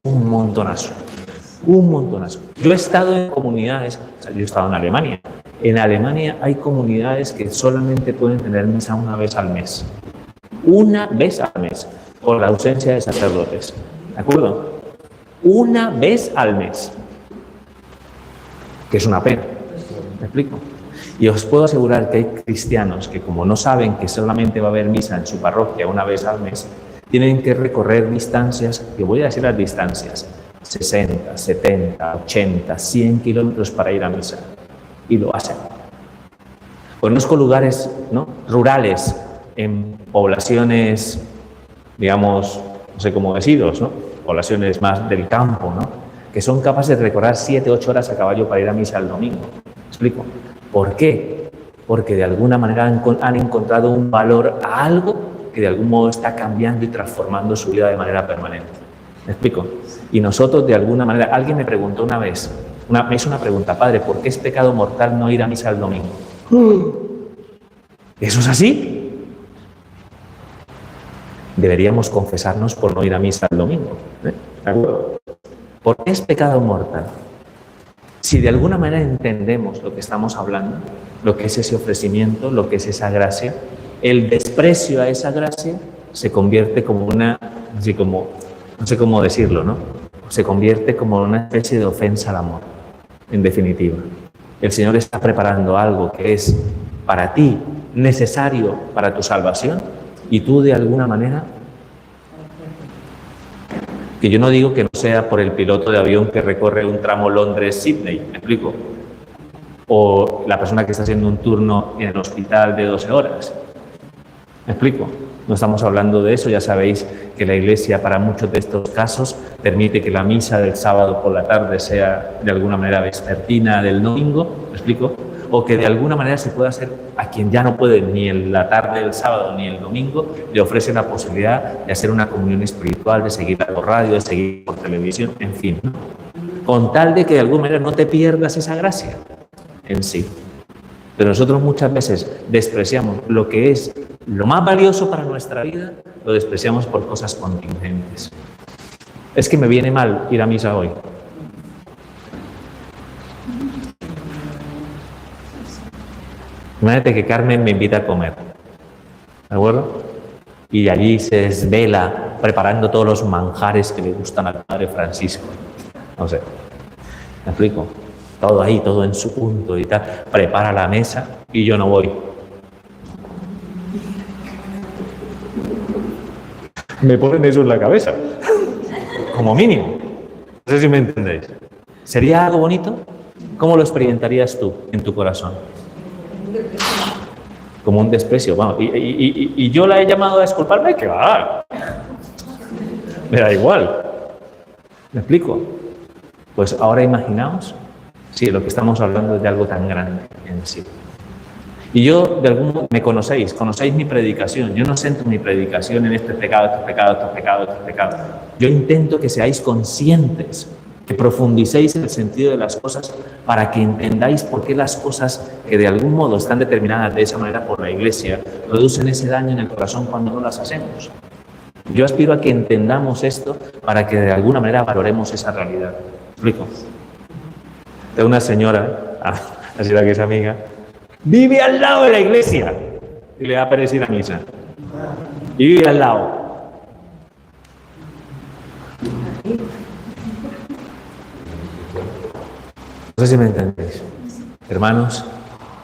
un montonazo. Yo he estado en comunidades, o sea, yo he estado en Alemania. En Alemania hay comunidades que solamente pueden tener misa una vez al mes. Una vez al mes, por la ausencia de sacerdotes. ¿De acuerdo? Una vez al mes. Que es una pena. ¿Me explico? Y os puedo asegurar que hay cristianos que, como no saben que solamente va a haber misa en su parroquia una vez al mes, tienen que recorrer distancias, que voy a decir las distancias, 60, 70, 80, 100 kilómetros para ir a misa. Y lo hacen. Conozco lugares, ¿no?, rurales, en poblaciones, digamos, no sé cómo deciros, ¿no?, poblaciones más del campo, ¿no?, que son capaces de recorrer 7, 8 horas a caballo para ir a misa el domingo. ¿Me explico? ¿Por qué? Porque de alguna manera han encontrado un valor a algo que de algún modo está cambiando y transformando su vida de manera permanente. ¿Me explico? Y nosotros de alguna manera, alguien me preguntó una vez, me hizo una pregunta, Padre, ¿por qué es pecado mortal no ir a misa el domingo? ¿Eso es así? Deberíamos confesarnos por no ir a misa el domingo. ¿De acuerdo? ¿Por qué es pecado mortal? Si de alguna manera entendemos lo que estamos hablando, lo que es ese ofrecimiento, lo que es esa gracia, el desprecio a esa gracia se convierte como una, así como, no sé cómo decirlo, ¿no? Se convierte como una especie de ofensa al amor, en definitiva. El Señor está preparando algo que es para ti necesario para tu salvación y tú de alguna manera, que yo no digo que no sea por el piloto de avión que recorre un tramo Londres-Sydney, ¿me explico? O la persona que está haciendo un turno en el hospital de 12 horas. ¿Me explico? No estamos hablando de eso, ya sabéis que la Iglesia para muchos de estos casos permite que la misa del sábado por la tarde sea de alguna manera vespertina del domingo, ¿me explico? O que de alguna manera se pueda hacer a quien ya no puede ni en la tarde del sábado ni el domingo, le ofrece la posibilidad de hacer una comunión espiritual, de seguir por radio, de seguir por televisión, en fin, ¿no? Con tal de que de alguna manera no te pierdas esa gracia en sí. Pero nosotros muchas veces despreciamos lo que es lo más valioso para nuestra vida, lo despreciamos por cosas contingentes. Es que me viene mal ir a misa hoy. Imagínate que Carmen me invita a comer, ¿de acuerdo? Y allí se desvela preparando todos los manjares que le gustan al Padre Francisco. No sé, ¿me explico? Todo ahí, todo en su punto y tal. Prepara la mesa y yo no voy. Me ponen eso en la cabeza, como mínimo. No sé si me entendéis. ¿Sería algo bonito? ¿Cómo lo experimentarías tú en tu corazón? Como un desprecio, vamos. Y yo la he llamado a disculparme, que va. Me da igual. ¿Me explico? Pues ahora imaginaos si lo que estamos hablando es de algo tan grande en sí. Y yo, de algún modo, me conocéis mi predicación. Yo no centro mi predicación en este pecado, este pecado, este pecado, este pecado. Yo intento que seáis conscientes, que profundicéis en el sentido de las cosas para que entendáis por qué las cosas que de algún modo están determinadas de esa manera por la Iglesia producen ese daño en el corazón cuando no las hacemos. Yo aspiro a que entendamos esto para que de alguna manera valoremos esa realidad. ¿Me explico? De una señora, así la que es amiga, vive al lado de la iglesia y le da pereza ir a misa. Y vive al lado. No sé si me entendéis. Hermanos,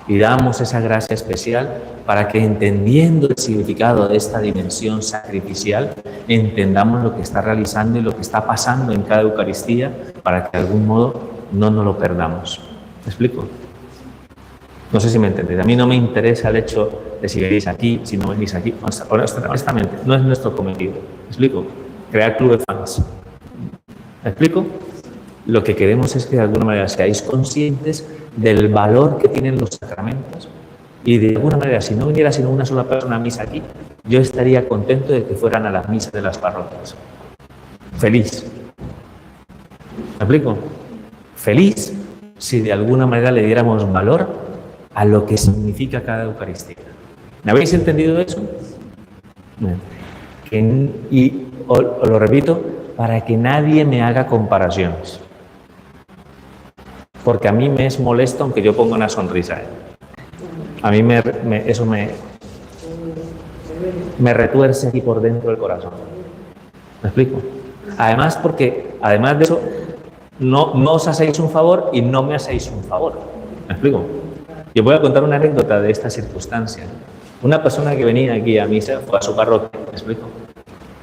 y damos esa gracia especial para que, entendiendo el significado de esta dimensión sacrificial, entendamos lo que está realizando y lo que está pasando en cada Eucaristía para que de algún modo no nos lo perdamos. ¿Me explico? No sé si me entendéis. A mí no me interesa el hecho de si venís aquí, si no venís aquí. Honestamente, no es nuestro cometido. ¿Me explico? Crear club de fans. ¿Me explico? Lo que queremos es que de alguna manera seáis conscientes del valor que tienen los sacramentos y de alguna manera, si no viniera sino una sola persona a misa aquí, yo estaría contento de que fueran a las misas de las parroquias. Feliz. ¿Me explico? Feliz si de alguna manera le diéramos valor a lo que significa cada Eucaristía. ¿Me habéis entendido eso? Y os lo repito, para que nadie me haga comparaciones. Porque a mí me es molesto aunque yo ponga una sonrisa. A mí eso me retuerce aquí por dentro del corazón. ¿Me explico? Además, porque además de eso, no os hacéis un favor y no me hacéis un favor. ¿Me explico? Yo voy a contar una anécdota de esta circunstancia. Una persona que venía aquí a misa fue a su parroquia, ¿me explico?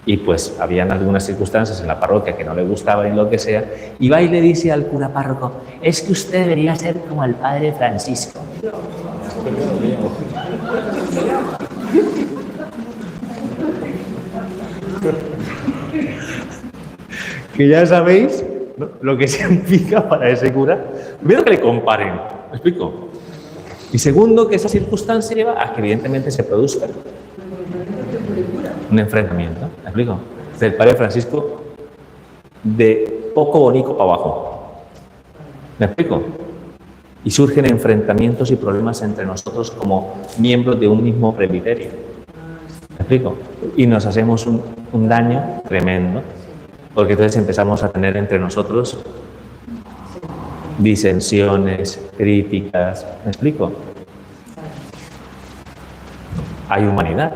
Y pues habían algunas circunstancias en la parroquia que no le gustaban y lo que sea, y va y le dice al cura párroco: es que usted debería ser como el Padre Francisco. Que ya sabéis, ¿no?, lo que significa para ese cura. Primero, que le comparen, ¿me explico? Y segundo, que esa circunstancia lleva a que evidentemente se produzca un enfrentamiento. ¿Me explico? Del Padre Francisco de poco bonito para abajo. ¿Me explico? Y surgen enfrentamientos y problemas entre nosotros como miembros de un mismo presbiterio. ¿Me explico? Y nos hacemos un daño tremendo, porque entonces empezamos a tener entre nosotros disensiones, críticas. ¿Me explico? Hay humanidad.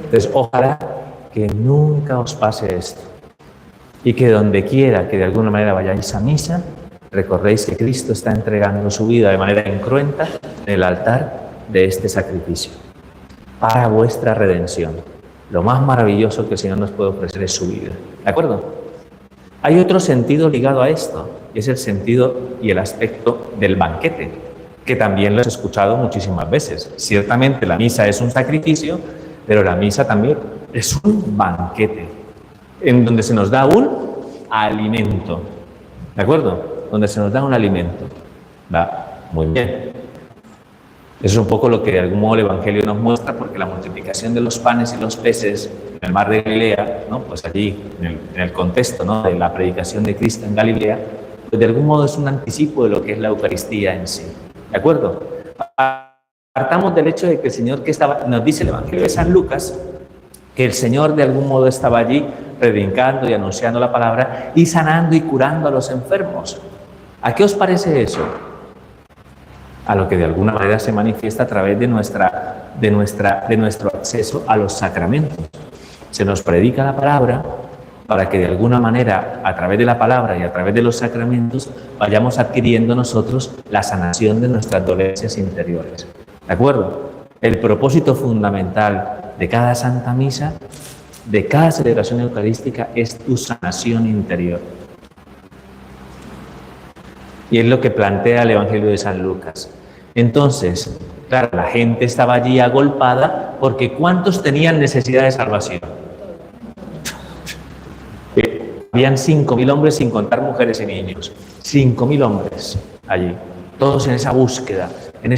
Entonces, ojalá que nunca os pase esto y que donde quiera que de alguna manera vayáis a misa, recordéis que Cristo está entregando su vida de manera incruenta en el altar de este sacrificio para vuestra redención. Lo más maravilloso que el Señor nos puede ofrecer es su vida. ¿De acuerdo? Hay otro sentido ligado a esto, y es el sentido y el aspecto del banquete, que también lo he escuchado muchísimas veces. Ciertamente la misa es un sacrificio, pero la misa también es un banquete, en donde se nos da un alimento. ¿De acuerdo? Donde se nos da un alimento. ¿Va? Muy bien. Eso es un poco lo que de algún modo el Evangelio nos muestra, porque la multiplicación de los panes y los peces en el mar de Galilea, ¿no?, pues allí, en el contexto, ¿no?, de la predicación de Cristo en Galilea, pues de algún modo es un anticipo de lo que es la Eucaristía en sí. ¿De acuerdo? Partamos del hecho de que el Señor, nos dice el Evangelio de San Lucas, que el Señor de algún modo estaba allí predicando y anunciando la palabra y sanando y curando a los enfermos. ¿A qué os parece eso? A lo que de alguna manera se manifiesta a través de nuestro acceso a los sacramentos. Se nos predica la palabra para que de alguna manera, a través de la palabra y a través de los sacramentos, vayamos adquiriendo nosotros la sanación de nuestras dolencias interiores. ¿De acuerdo? El propósito fundamental de cada Santa Misa, de cada celebración eucarística, es tu sanación interior. Y es lo que plantea el Evangelio de San Lucas. Entonces, claro, la gente estaba allí agolpada porque ¿cuántos tenían necesidad de salvación? Habían 5.000 hombres sin contar mujeres y niños. 5.000 hombres allí. Todos en esa búsqueda, en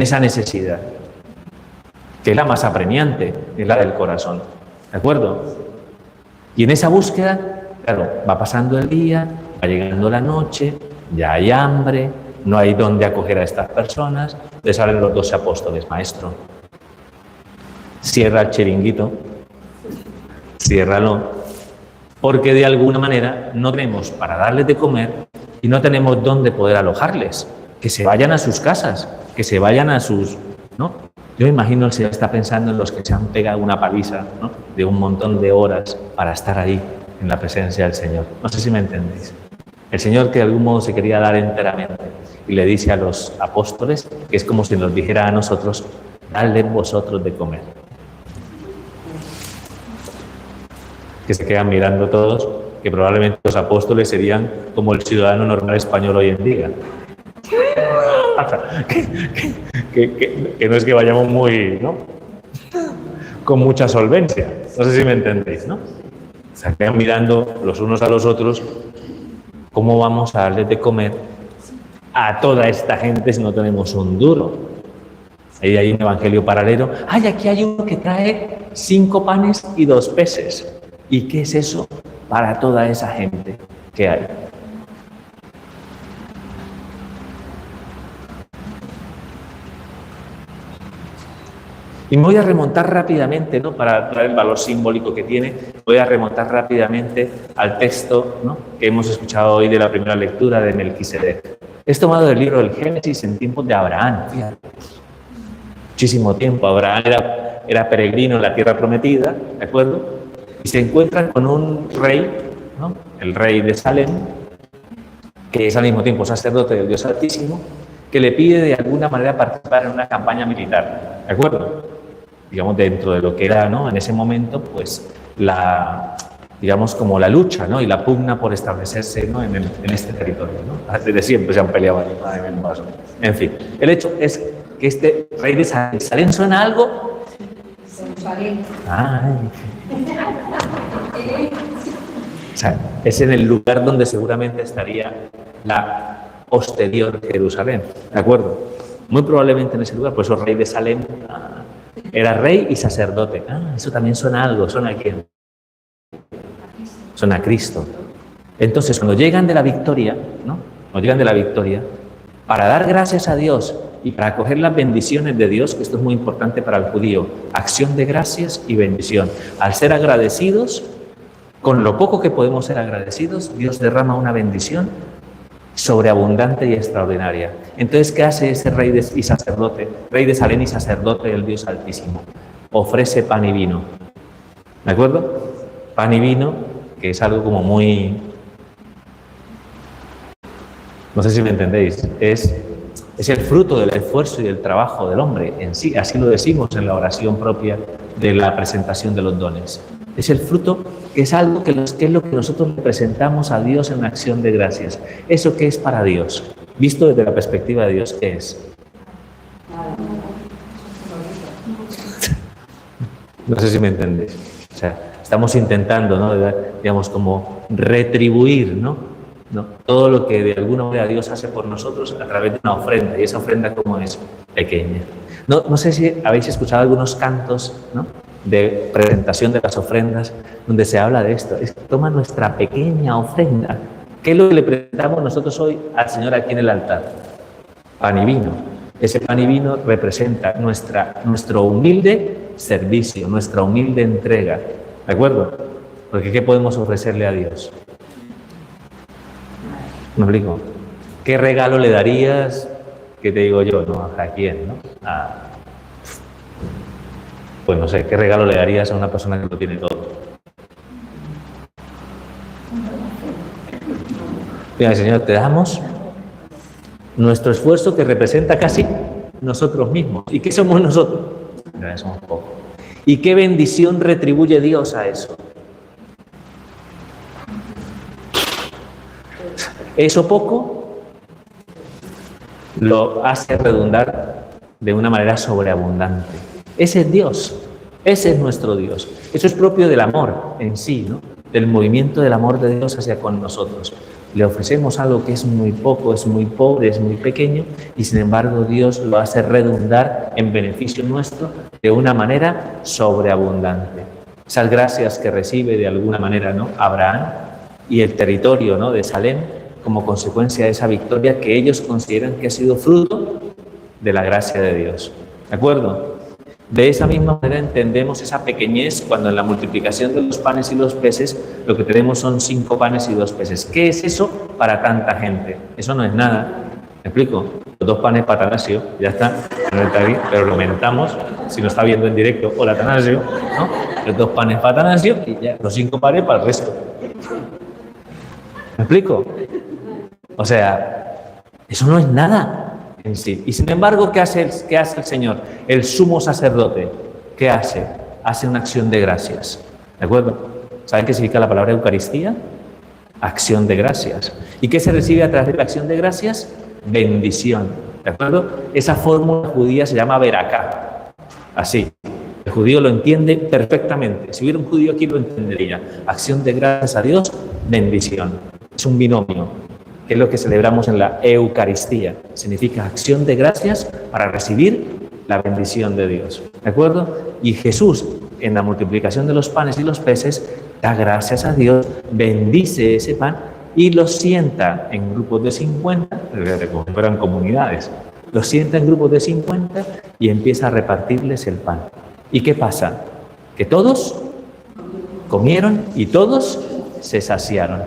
esa necesidad. Que es la más apremiante, es la del corazón. ¿De acuerdo? Y en esa búsqueda, claro, va pasando el día, va llegando la noche, ya hay hambre, no hay dónde acoger a estas personas. Entonces salen los 12 apóstoles: maestro, cierra el chiringuito, ciérralo, porque de alguna manera no tenemos para darles de comer y no tenemos dónde poder alojarles. Que se vayan a sus casas, que se vayan a sus... ¿no? Yo me imagino el Señor está pensando en los que se han pegado una paliza, ¿no?, de un montón de horas para estar ahí en la presencia del Señor. No sé si me entendéis. El Señor, que de algún modo se quería dar enteramente, y le dice a los apóstoles que es como si nos dijera a nosotros: dadle vosotros de comer. Que se quedan mirando todos, que probablemente los apóstoles serían como el ciudadano normal español hoy en día. Que no es que vayamos muy, ¿no?, con mucha solvencia. No sé si me entendéis, ¿no? Se quedan mirando los unos a los otros. ¿Cómo vamos a darles de comer a toda esta gente si no tenemos un duro? Ahí hay un evangelio paralelo. ¡Ay, aquí hay uno que trae 5 panes y 2 peces! ¿Y qué es eso para toda esa gente que hay? Y me voy a remontar rápidamente, ¿no?, para traer el valor simbólico que tiene, voy a remontar rápidamente al texto, ¿no?, que hemos escuchado hoy de la primera lectura de Melquisedec. Es tomado del libro del Génesis en tiempos de Abraham. Fíjate. Muchísimo tiempo. Abraham era peregrino en la tierra prometida, ¿de acuerdo? Y se encuentran con un rey, ¿no?, el rey de Salem, que es al mismo tiempo sacerdote del Dios Altísimo, que le pide de alguna manera participar en una campaña militar, ¿de acuerdo? Digamos, dentro de lo que era, ¿no?, en ese momento, pues, digamos, como la lucha, ¿no?, y la pugna por establecerse, ¿no?, en este territorio, ¿no? Desde siempre se han peleado ahí, madre mía, más o menos. En fin, el hecho es que este rey de Salem, ¿suena algo? Ay. O sea, es en el lugar donde seguramente estaría la posterior Jerusalén, ¿de acuerdo? Muy probablemente en ese lugar. Por eso rey de Salem era rey y sacerdote. Eso también suena algo. ¿Suena a quién? Suena a Cristo. Entonces, cuando llegan de la victoria, ¿no?, cuando llegan de la victoria, para dar gracias a Dios y para acoger las bendiciones de Dios, que esto es muy importante para el judío, acción de gracias y bendición. Al ser agradecidos, con lo poco que podemos ser agradecidos, Dios derrama una bendición sobreabundante y extraordinaria. Entonces, ¿qué hace ese rey y sacerdote, rey de Salem y sacerdote del Dios Altísimo? Ofrece pan y vino, ¿de acuerdo? Pan y vino, que es algo como muy... no sé si me entendéis, es el fruto del esfuerzo y del trabajo del hombre en sí, así lo decimos en la oración propia de la presentación de los dones. Es el fruto, que es algo que es lo que nosotros le presentamos a Dios en acción de gracias. ¿Eso qué es para Dios? Visto desde la perspectiva de Dios, ¿qué es? No sé si me entendéis. O sea, estamos intentando, ¿no?, digamos, como retribuir, ¿no?, todo lo que de alguna manera Dios hace por nosotros a través de una ofrenda. Y esa ofrenda, ¿cómo es? Pequeña. No sé si habéis escuchado algunos cantos, ¿no?, de presentación de las ofrendas, donde se habla de esto. Es que toma nuestra pequeña ofrenda. ¿Qué es lo que le presentamos nosotros hoy al Señor aquí en el altar? Pan y vino. Ese pan y vino representa nuestro humilde servicio, nuestra humilde entrega. ¿De acuerdo? Porque ¿qué podemos ofrecerle a Dios? ¿Me explico? ¿Qué regalo le darías? ¿Qué te digo yo? ¿No? ¿A quién? ¿No? Pues no sé, ¿qué regalo le darías a una persona que lo tiene todo? Mira, Señor, te damos nuestro esfuerzo que representa casi nosotros mismos. ¿Y qué somos nosotros? No, somos pocos. ¿Y qué bendición retribuye Dios a eso? Eso poco lo hace redundar de una manera sobreabundante. Ese es Dios, ese es nuestro Dios. Eso es propio del amor en sí, ¿no? Del movimiento del amor de Dios hacia con nosotros. Le ofrecemos algo que es muy poco, es muy pobre, es muy pequeño, y sin embargo Dios lo hace redundar en beneficio nuestro de una manera sobreabundante. Esas gracias que recibe de alguna manera, ¿no?, Abraham y el territorio, ¿no?, de Salem, como consecuencia de esa victoria que ellos consideran que ha sido fruto de la gracia de Dios. ¿De acuerdo? De esa misma manera entendemos esa pequeñez cuando en la multiplicación de los panes y los peces lo que tenemos son 5 panes y 2 peces. ¿Qué es eso para tanta gente? Eso no es nada. ¿Me explico? Los 2 panes para Atanasio, ya está, pero lo aumentamos, si nos está viendo en directo, hola Atanasio, ¿no? Los 2 panes para Atanasio y ya los 5 panes para el resto. ¿Me explico? O sea, eso no es nada en sí. Y sin embargo, ¿qué hace el Señor? El sumo sacerdote, ¿qué hace? Hace una acción de gracias. ¿De acuerdo? ¿Saben qué significa la palabra Eucaristía? Acción de gracias. ¿Y qué se recibe a través de la acción de gracias? Bendición. ¿De acuerdo? Esa fórmula judía se llama veraká. Así. El judío lo entiende perfectamente. Si hubiera un judío aquí lo entendería. Acción de gracias a Dios, bendición. Es un binomio, que es lo que celebramos en la Eucaristía. Significa acción de gracias para recibir la bendición de Dios. ¿De acuerdo? Y Jesús, en la multiplicación de los panes y los peces, da gracias a Dios, bendice ese pan y los sienta en grupos de 50, como si fueran comunidades. Los sienta en grupos de 50 y empieza a repartirles el pan. ¿Y qué pasa? Que todos comieron y todos se saciaron.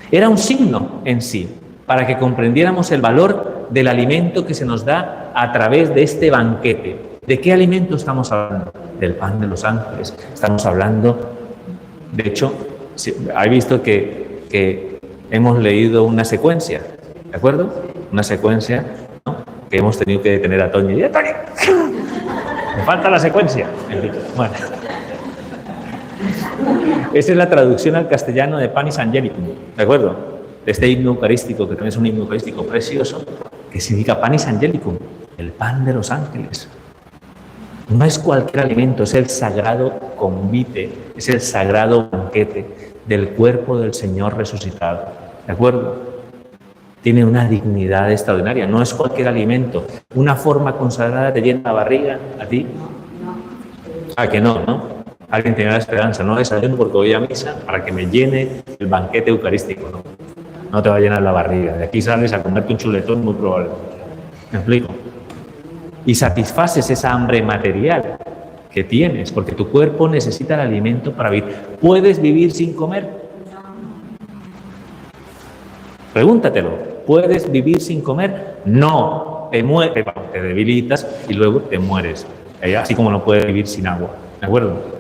Era un signo en sí, para que comprendiéramos el valor del alimento que se nos da a través de este banquete. ¿De qué alimento estamos hablando? Del pan de los ángeles. Estamos hablando, de hecho, hay visto que hemos leído una secuencia, ¿de acuerdo? Una secuencia, ¿no?, que hemos tenido que detener a Toño. ¡Y Toño! Me falta la secuencia. Bueno. Esa es la traducción al castellano de Panis Angelicum, ¿de acuerdo? De este himno eucarístico, que también es un himno eucarístico precioso, que significa Panis Angelicum, el pan de los ángeles. No es cualquier alimento, es el sagrado convite, es el sagrado banquete del cuerpo del Señor resucitado, ¿de acuerdo? Tiene una dignidad extraordinaria, no es cualquier alimento. Una forma consagrada te llena la barriga, ¿a ti? ¿A que no, no? Alguien tenía la esperanza, no desayuno porque voy a misa para que me llene el banquete eucarístico, ¿no? No te va a llenar la barriga. De aquí sales a comerte un chuletón muy probablemente. ¿Me explico? Y satisfaces esa hambre material que tienes, porque tu cuerpo necesita el alimento para vivir. ¿Puedes vivir sin comer? Pregúntatelo. ¿Puedes vivir sin comer? No. Te debilitas y luego te mueres. Así como no puedes vivir sin agua. ¿De acuerdo?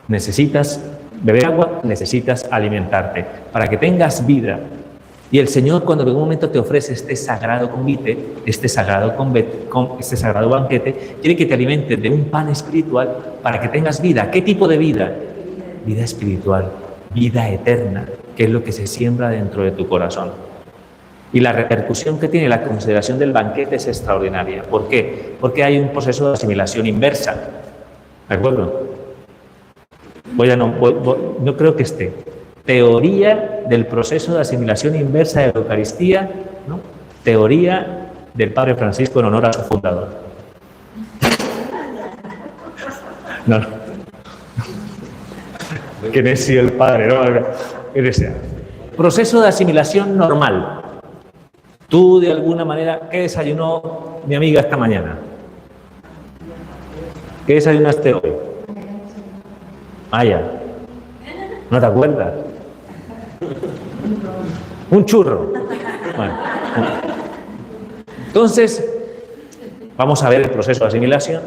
Necesitas beber agua, necesitas alimentarte para que tengas vida. Y el Señor, cuando en un momento te ofrece este sagrado convite, este sagrado banquete, quiere que te alimentes de un pan espiritual para que tengas vida. ¿Qué tipo de vida? Vida espiritual, vida eterna, que es lo que se siembra dentro de tu corazón. Y la repercusión que tiene la consideración del banquete es extraordinaria. ¿Por qué? Porque hay un proceso de asimilación inversa. ¿De acuerdo? No creo que esté. Teoría del proceso de asimilación inversa de la Eucaristía, ¿no? Teoría del Padre Francisco en honor a su fundador. No. Que necio el Padre, ¿no? Proceso de asimilación normal. Tú, de alguna manera, ¿qué desayunó mi amiga esta mañana? ¿Qué desayunaste hoy? Maya. ¿No te acuerdas? Un churro. Bueno. Entonces, vamos a ver el proceso de asimilación.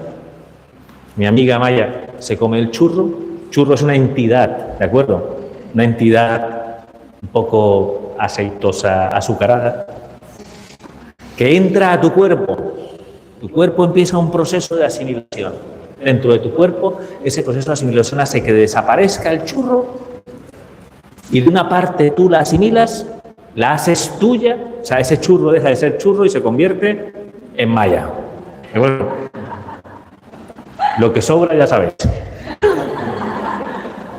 Mi amiga Maya se come el churro. Churro es una entidad, ¿de acuerdo? Una entidad un poco aceitosa, azucarada, que entra a tu cuerpo. Tu cuerpo empieza un proceso de asimilación. Dentro de tu cuerpo, ese proceso de asimilación hace que desaparezca el churro y de una parte tú la asimilas, la haces tuya, o sea, ese churro deja de ser churro y se convierte en Maya. ¿De acuerdo? Lo que sobra ya sabéis.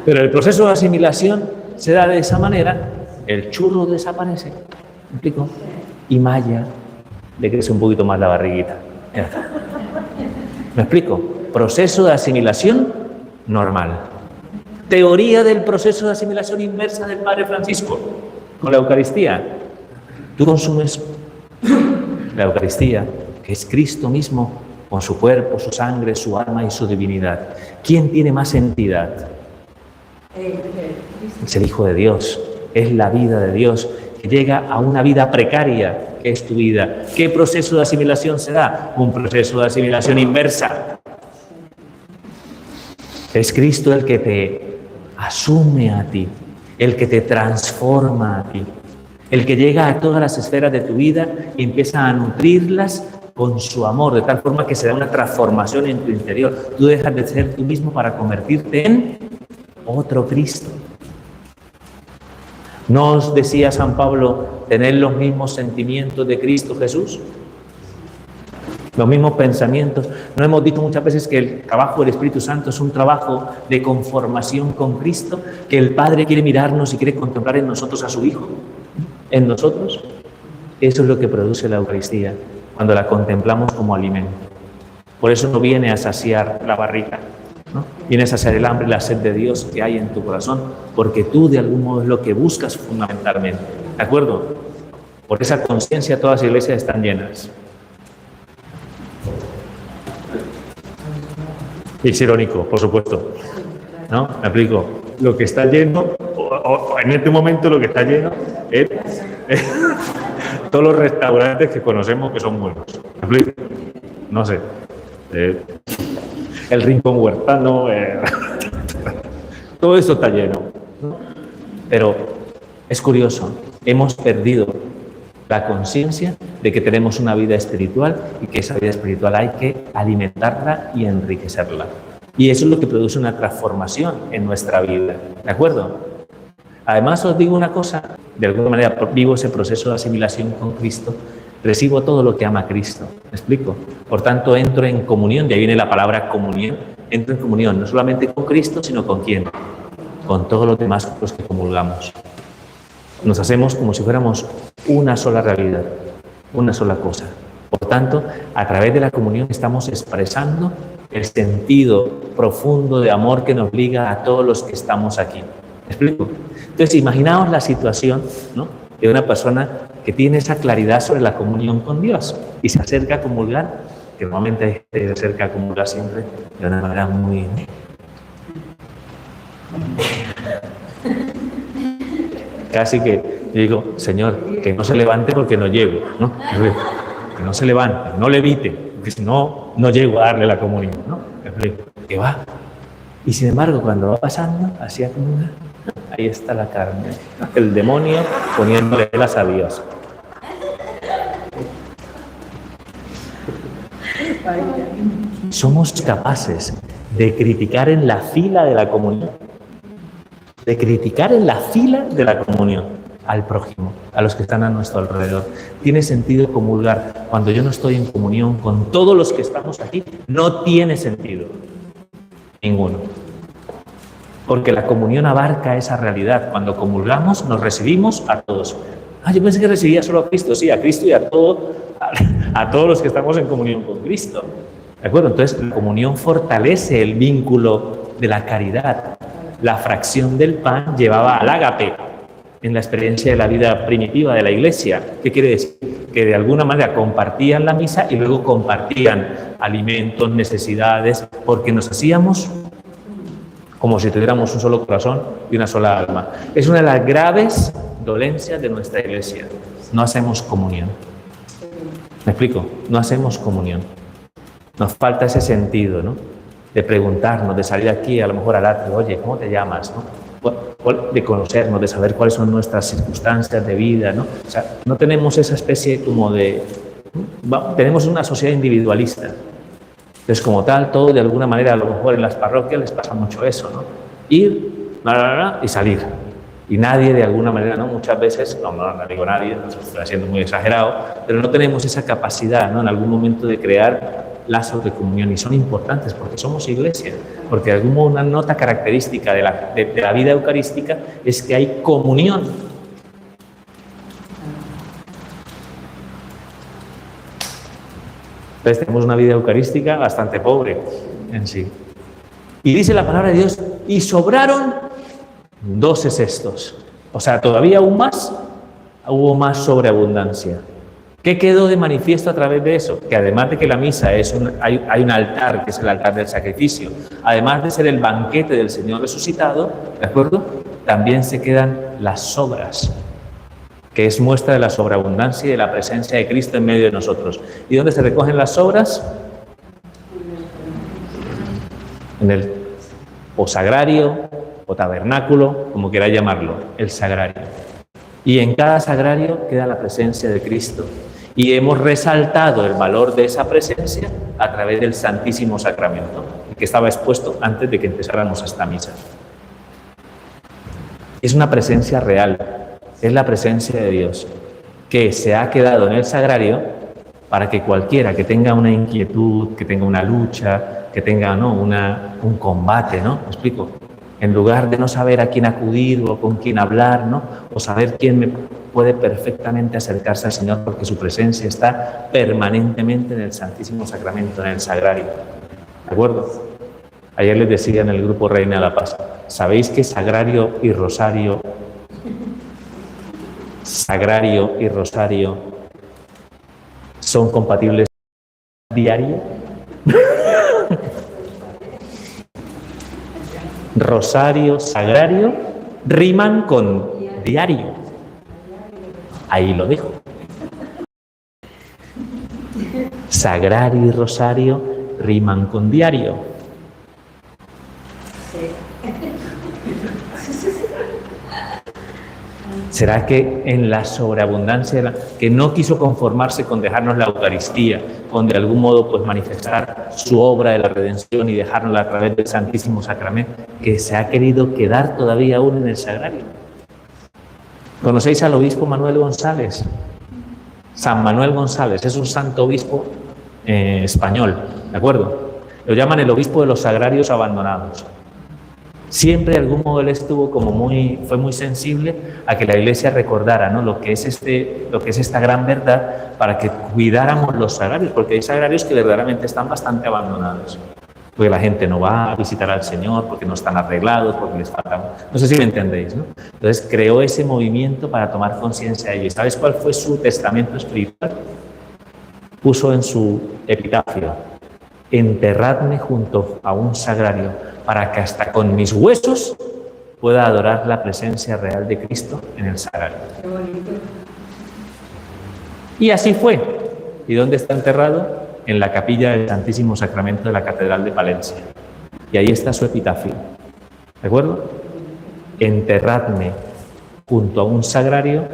Pero el proceso de asimilación se da de esa manera, el churro desaparece, ¿me explico? Y Maya le crece un poquito más la barriguita. Ya está. ¿Me explico? Proceso de asimilación normal. Teoría del proceso de asimilación inversa del Padre Francisco con la Eucaristía. Tú consumes la Eucaristía, que es Cristo mismo, con su cuerpo, su sangre, su alma y su divinidad. ¿Quién tiene más entidad? Es el Hijo de Dios, es la vida de Dios, que llega a una vida precaria, que es tu vida. ¿Qué proceso de asimilación se da? Un proceso de asimilación inversa. Es Cristo el que te asume a ti, el que te transforma a ti, el que llega a todas las esferas de tu vida y empieza a nutrirlas con su amor, de tal forma que se da una transformación en tu interior. Tú dejas de ser tú mismo para convertirte en otro Cristo. ¿No os decía San Pablo tener los mismos sentimientos de Cristo Jesús? Los mismos pensamientos. ¿No hemos dicho muchas veces que el trabajo del Espíritu Santo es un trabajo de conformación con Cristo? Que el Padre quiere mirarnos y quiere contemplar en nosotros a su Hijo. En nosotros. Eso es lo que produce la Eucaristía, cuando la contemplamos como alimento. Por eso no viene a saciar la barriga, ¿no? Viene a saciar el hambre y la sed de Dios que hay en tu corazón, porque tú de algún modo es lo que buscas fundamentalmente. ¿De acuerdo? Por esa conciencia todas las iglesias están llenas. Y es irónico, por supuesto, ¿no? Me explico. Lo que está lleno, o en este momento lo que está lleno es todos los restaurantes que conocemos que son buenos. ¿Me explico? No sé. El Rincón Huertano, todo eso está lleno, ¿no? Pero es curioso, hemos perdido la conciencia de que tenemos una vida espiritual y que esa vida espiritual hay que alimentarla y enriquecerla. Y eso es lo que produce una transformación en nuestra vida, ¿de acuerdo? Además os digo una cosa, de alguna manera vivo ese proceso de asimilación con Cristo, recibo todo lo que ama Cristo, ¿me explico? Por tanto entro en comunión, de ahí viene la palabra comunión, entro en comunión no solamente con Cristo, sino ¿con quién? Con todos los demás con los que comulgamos. Nos hacemos como si fuéramos una sola realidad, una sola cosa. Por tanto, a través de la comunión estamos expresando el sentido profundo de amor que nos liga a todos los que estamos aquí. ¿Me explico? Entonces, imaginaos la situación, ¿no?, de una persona que tiene esa claridad sobre la comunión con Dios y se acerca a comulgar, que normalmente se acerca a comulgar siempre de una manera muy... Casi que yo digo, Señor, que no se levante porque no llego, ¿no? Que no se levante, no levite, porque si no, no llego a darle la comunión, ¿no? Que va. Y sin embargo, cuando va pasando, hacia comulgar, ahí está la carne, el demonio poniéndole las a Dios. Somos capaces de criticar en la fila de la comunión, de criticar en la fila de la comunión al prójimo, a los que están a nuestro alrededor. Tiene sentido comulgar cuando yo no estoy en comunión con todos los que estamos aquí. No tiene sentido ninguno. Porque la comunión abarca esa realidad. Cuando comulgamos, nos recibimos a todos. Yo pensé que recibía solo a Cristo. Sí, a Cristo y a todos los que estamos en comunión con Cristo. ¿De acuerdo? Entonces, la comunión fortalece el vínculo de la caridad. La fracción del pan llevaba al ágape en la experiencia de la vida primitiva de la Iglesia. ¿Qué quiere decir? Que de alguna manera compartían la misa y luego compartían alimentos, necesidades, porque nos hacíamos como si tuviéramos un solo corazón y una sola alma. Es una de las graves dolencias de nuestra iglesia. No hacemos comunión. ¿Me explico? No hacemos comunión. Nos falta ese sentido, ¿no? De preguntarnos, de salir aquí a lo mejor al atrio, oye, ¿cómo te llamas? ¿No? De conocernos, de saber cuáles son nuestras circunstancias de vida, ¿no? O sea, no tenemos esa especie como de... tenemos una sociedad individualista. Entonces, como tal, todo de alguna manera, a lo mejor en las parroquias les pasa mucho eso, ¿no? Ir, y salir. Y nadie, de alguna manera, ¿no? Muchas veces, no digo nadie, no estoy haciendo muy exagerado, pero no tenemos esa capacidad, ¿no? En algún momento de crear lazos de comunión, y son importantes porque somos iglesia, porque de algún modo una nota característica de la vida eucarística es que hay comunión. Entonces tenemos una vida eucarística bastante pobre en sí. Y dice la palabra de Dios, y sobraron 12 cestos. O sea, todavía aún más, hubo más sobreabundancia. ¿Qué quedó de manifiesto a través de eso? Que además de que la misa hay un altar, que es el altar del sacrificio, además de ser el banquete del Señor resucitado, ¿de acuerdo? También se quedan las sobras, que es muestra de la sobreabundancia y de la presencia de Cristo en medio de nosotros. ¿Y dónde se recogen las sobras? En el o sagrario, o tabernáculo, como quiera llamarlo, el sagrario. Y en cada sagrario queda la presencia de Cristo. Y hemos resaltado el valor de esa presencia a través del Santísimo Sacramento, que estaba expuesto antes de que empezáramos esta misa. Es una presencia real, es la presencia de Dios, que se ha quedado en el sagrario para que cualquiera que tenga una inquietud, que tenga una lucha, que tenga un combate, ¿no? ¿Me explico? En lugar de no saber a quién acudir o con quién hablar, ¿no? O saber quién me puede perfectamente acercarse al Señor, porque su presencia está permanentemente en el Santísimo Sacramento, en el sagrario. ¿De acuerdo? Ayer les decía en el grupo Reina de la Paz, ¿sabéis que sagrario y rosario son compatibles diario? Rosario, sagrario, riman con diario. Ahí lo dijo. Sagrario y rosario riman con diario. ¿Será que en la sobreabundancia, que no quiso conformarse con dejarnos la Eucaristía, con de algún modo pues manifestar su obra de la redención y dejárnosla a través del Santísimo Sacramento, que se ha querido quedar todavía aún en el sagrario? ¿Conocéis al obispo Manuel González? San Manuel González es un santo obispo español, ¿de acuerdo? Lo llaman el obispo de los sagrarios abandonados. Siempre de algún modo él estuvo fue muy sensible a que la Iglesia recordara, ¿no? lo que es esta gran verdad, para que cuidáramos los sagrarios, porque hay sagrarios que verdaderamente están bastante abandonados, porque la gente no va a visitar al Señor, porque no están arreglados, porque les falta... No sé si me entendéis, ¿no? Entonces creó ese movimiento para tomar conciencia de ello. ¿Y sabes cuál fue su testamento espiritual? Puso en su epitafio: enterradme junto a un sagrario, para que hasta con mis huesos pueda adorar la presencia real de Cristo en el sagrario. Y así fue. ¿Y dónde está enterrado? En la capilla del Santísimo Sacramento de la Catedral de Palencia. Y ahí está su epitafio. ¿De acuerdo? Enterradme junto a un sagrario,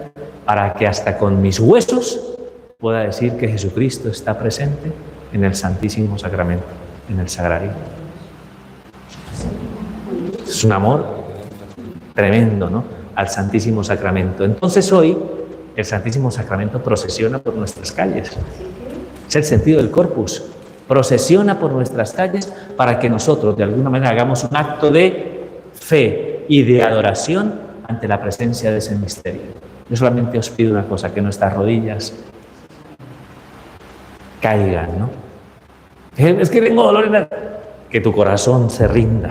para que hasta con mis huesos pueda decir que Jesucristo está presente en el Santísimo Sacramento, en el sagrario. Es un amor tremendo, ¿no? Al Santísimo Sacramento. Entonces hoy el Santísimo Sacramento procesiona por nuestras calles. Es el sentido del Corpus. Procesiona por nuestras calles para que nosotros de alguna manera hagamos un acto de fe y de adoración ante la presencia de ese misterio. Yo solamente os pido una cosa: que nuestras rodillas caigan, ¿no? Es que tengo dolor en la... Que tu corazón se rinda.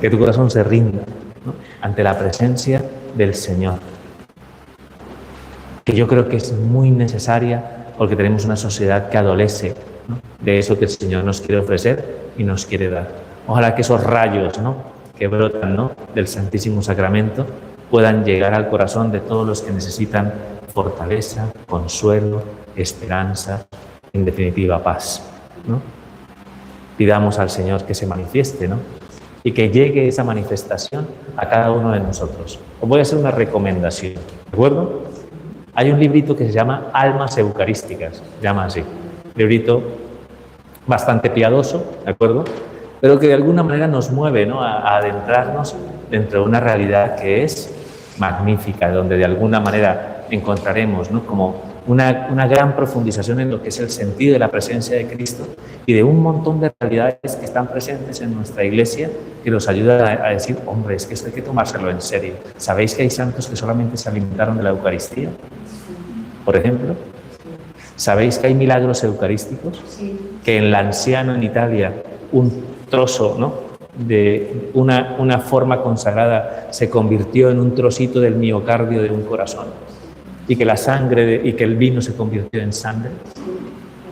Que tu corazón se rinda, ¿no? Ante la presencia del Señor, que yo creo que es muy necesaria, porque tenemos una sociedad que adolece, ¿no? De eso que el Señor nos quiere ofrecer y nos quiere dar. Ojalá que esos rayos, ¿no?, que brotan, ¿no?, del Santísimo Sacramento puedan llegar al corazón de todos los que necesitan fortaleza, consuelo, esperanza, en definitiva paz, ¿no? Pidamos al Señor que se manifieste, ¿no?, y que llegue esa manifestación a cada uno de nosotros. Os voy a hacer una recomendación, ¿de acuerdo? Hay un librito que se llama Almas Eucarísticas, se llama así, librito bastante piadoso, ¿de acuerdo?, pero que de alguna manera nos mueve, ¿no?, a adentrarnos dentro de una realidad que es magnífica, donde de alguna manera encontraremos, ¿no?, como una gran profundización en lo que es el sentido de la presencia de Cristo y de un montón de realidades que están presentes en nuestra Iglesia que nos ayudan a decir, hombre, es que esto hay que tomárselo en serio. ¿Sabéis que hay santos que solamente se alimentaron de la Eucaristía? Por ejemplo. ¿Sabéis que hay milagros eucarísticos? Que en Lanciano, en Italia, un trozo, ¿no?, de una forma consagrada se convirtió en un trocito del miocardio de un corazón y que la sangre y que el vino se convirtió en sangre.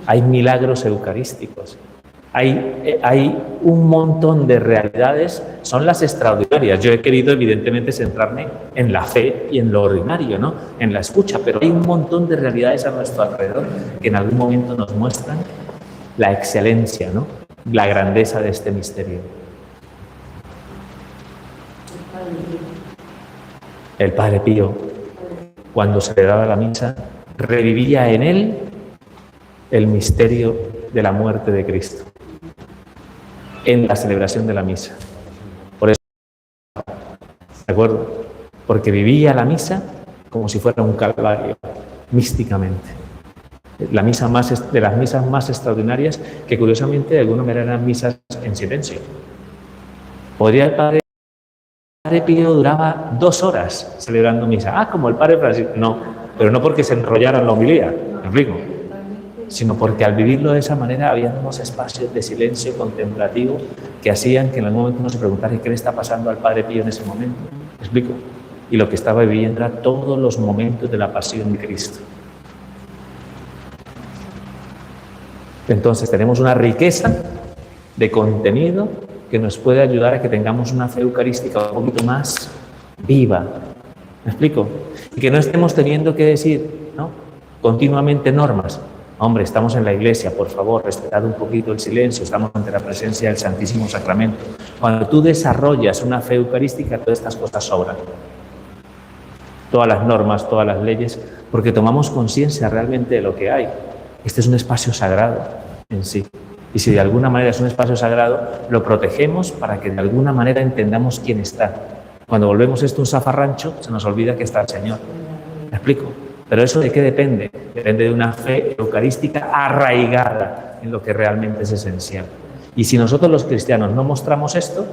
Hay milagros eucarísticos. Hay un montón de realidades, son las extraordinarias. Yo he querido evidentemente centrarme en la fe y en lo ordinario, ¿no?, en la escucha, pero hay un montón de realidades a nuestro alrededor que en algún momento nos muestran la excelencia, ¿no?, la grandeza de este misterio. El Padre Pío, cuando se le daba la misa, revivía en él el misterio de la muerte de Cristo en la celebración de la misa. Por eso, ¿de acuerdo? Porque vivía la misa como si fuera un calvario, místicamente. La misa de las misas más extraordinarias, que curiosamente de alguna manera eran misas en silencio. El Padre Pío duraba 2 horas celebrando misa. Como el Padre Francisco. No, pero no porque se enrollara en la homilía, ¿me explico?, sino porque al vivirlo de esa manera había unos espacios de silencio contemplativo que hacían que en algún momento uno se preguntara qué le está pasando al Padre Pío en ese momento. ¿Me explico? Y lo que estaba viviendo era todos los momentos de la pasión de Cristo. Entonces tenemos una riqueza de contenido que nos puede ayudar a que tengamos una fe eucarística un poquito más viva. ¿Me explico? Y que no estemos teniendo que decir, ¿no?, continuamente normas. Hombre, estamos en la iglesia, por favor, respetad un poquito el silencio, estamos ante la presencia del Santísimo Sacramento. Cuando tú desarrollas una fe eucarística, todas estas cosas sobran. Todas las normas, todas las leyes, porque tomamos conciencia realmente de lo que hay. Este es un espacio sagrado en sí. Y si de alguna manera es un espacio sagrado, lo protegemos para que de alguna manera entendamos quién está. Cuando volvemos esto un zafarrancho, se nos olvida que está el Señor. ¿Me explico? Pero eso ¿de qué depende? Depende de una fe eucarística arraigada en lo que realmente es esencial. Y si nosotros los cristianos no mostramos esto,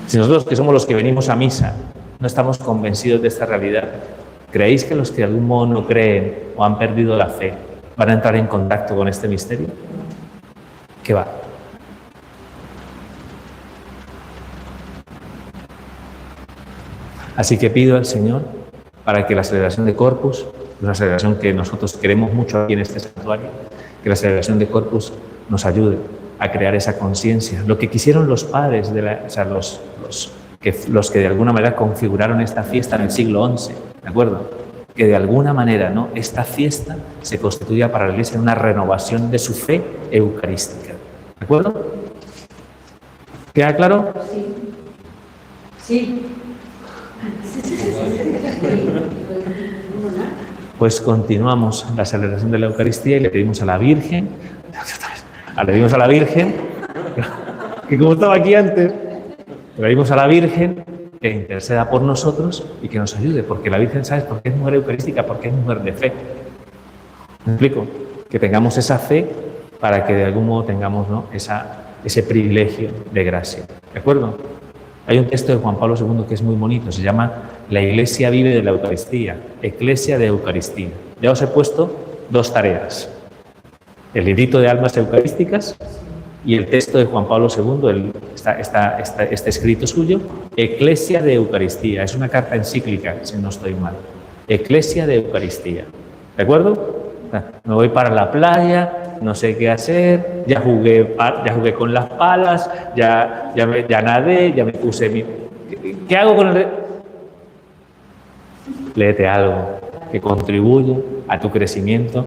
si nosotros que somos los que venimos a misa no estamos convencidos de esta realidad, ¿creéis que los que de algún modo no creen o han perdido la fe van a entrar en contacto con este misterio? ¿Qué va? Así que pido al Señor para que la celebración de Corpus, una celebración que nosotros queremos mucho aquí en este santuario, que la celebración de Corpus nos ayude a crear esa conciencia. Lo que quisieron los padres, los que de alguna manera configuraron esta fiesta en el siglo XI, ¿de acuerdo? Que de alguna manera, ¿no?, esta fiesta se constituya para la Iglesia en una renovación de su fe eucarística. ¿De acuerdo? ¿Queda claro? Sí. Pues continuamos la celebración de la Eucaristía y le pedimos a la Virgen, que como estaba aquí antes, le pedimos a la Virgen que interceda por nosotros y que nos ayude, porque la Virgen, ¿sabes por qué es mujer eucarística? Porque es mujer de fe. ¿Me explico? Que tengamos esa fe para que de algún modo tengamos, ¿no?, ese privilegio de gracia. ¿De acuerdo? Hay un texto de Juan Pablo II que es muy bonito, se llama La Iglesia vive de la Eucaristía, Eclesia de Eucaristía. Ya os he puesto 2 tareas, el librito de almas eucarísticas y el texto de Juan Pablo II, este escrito suyo, Eclesia de Eucaristía, es una carta encíclica, si no estoy mal, Eclesia de Eucaristía. ¿De acuerdo? Me voy para la playa, no sé qué hacer, ya jugué con las palas, ya nadé, ya me puse mi... ¿Qué hago con el...? Léete algo que contribuya a tu crecimiento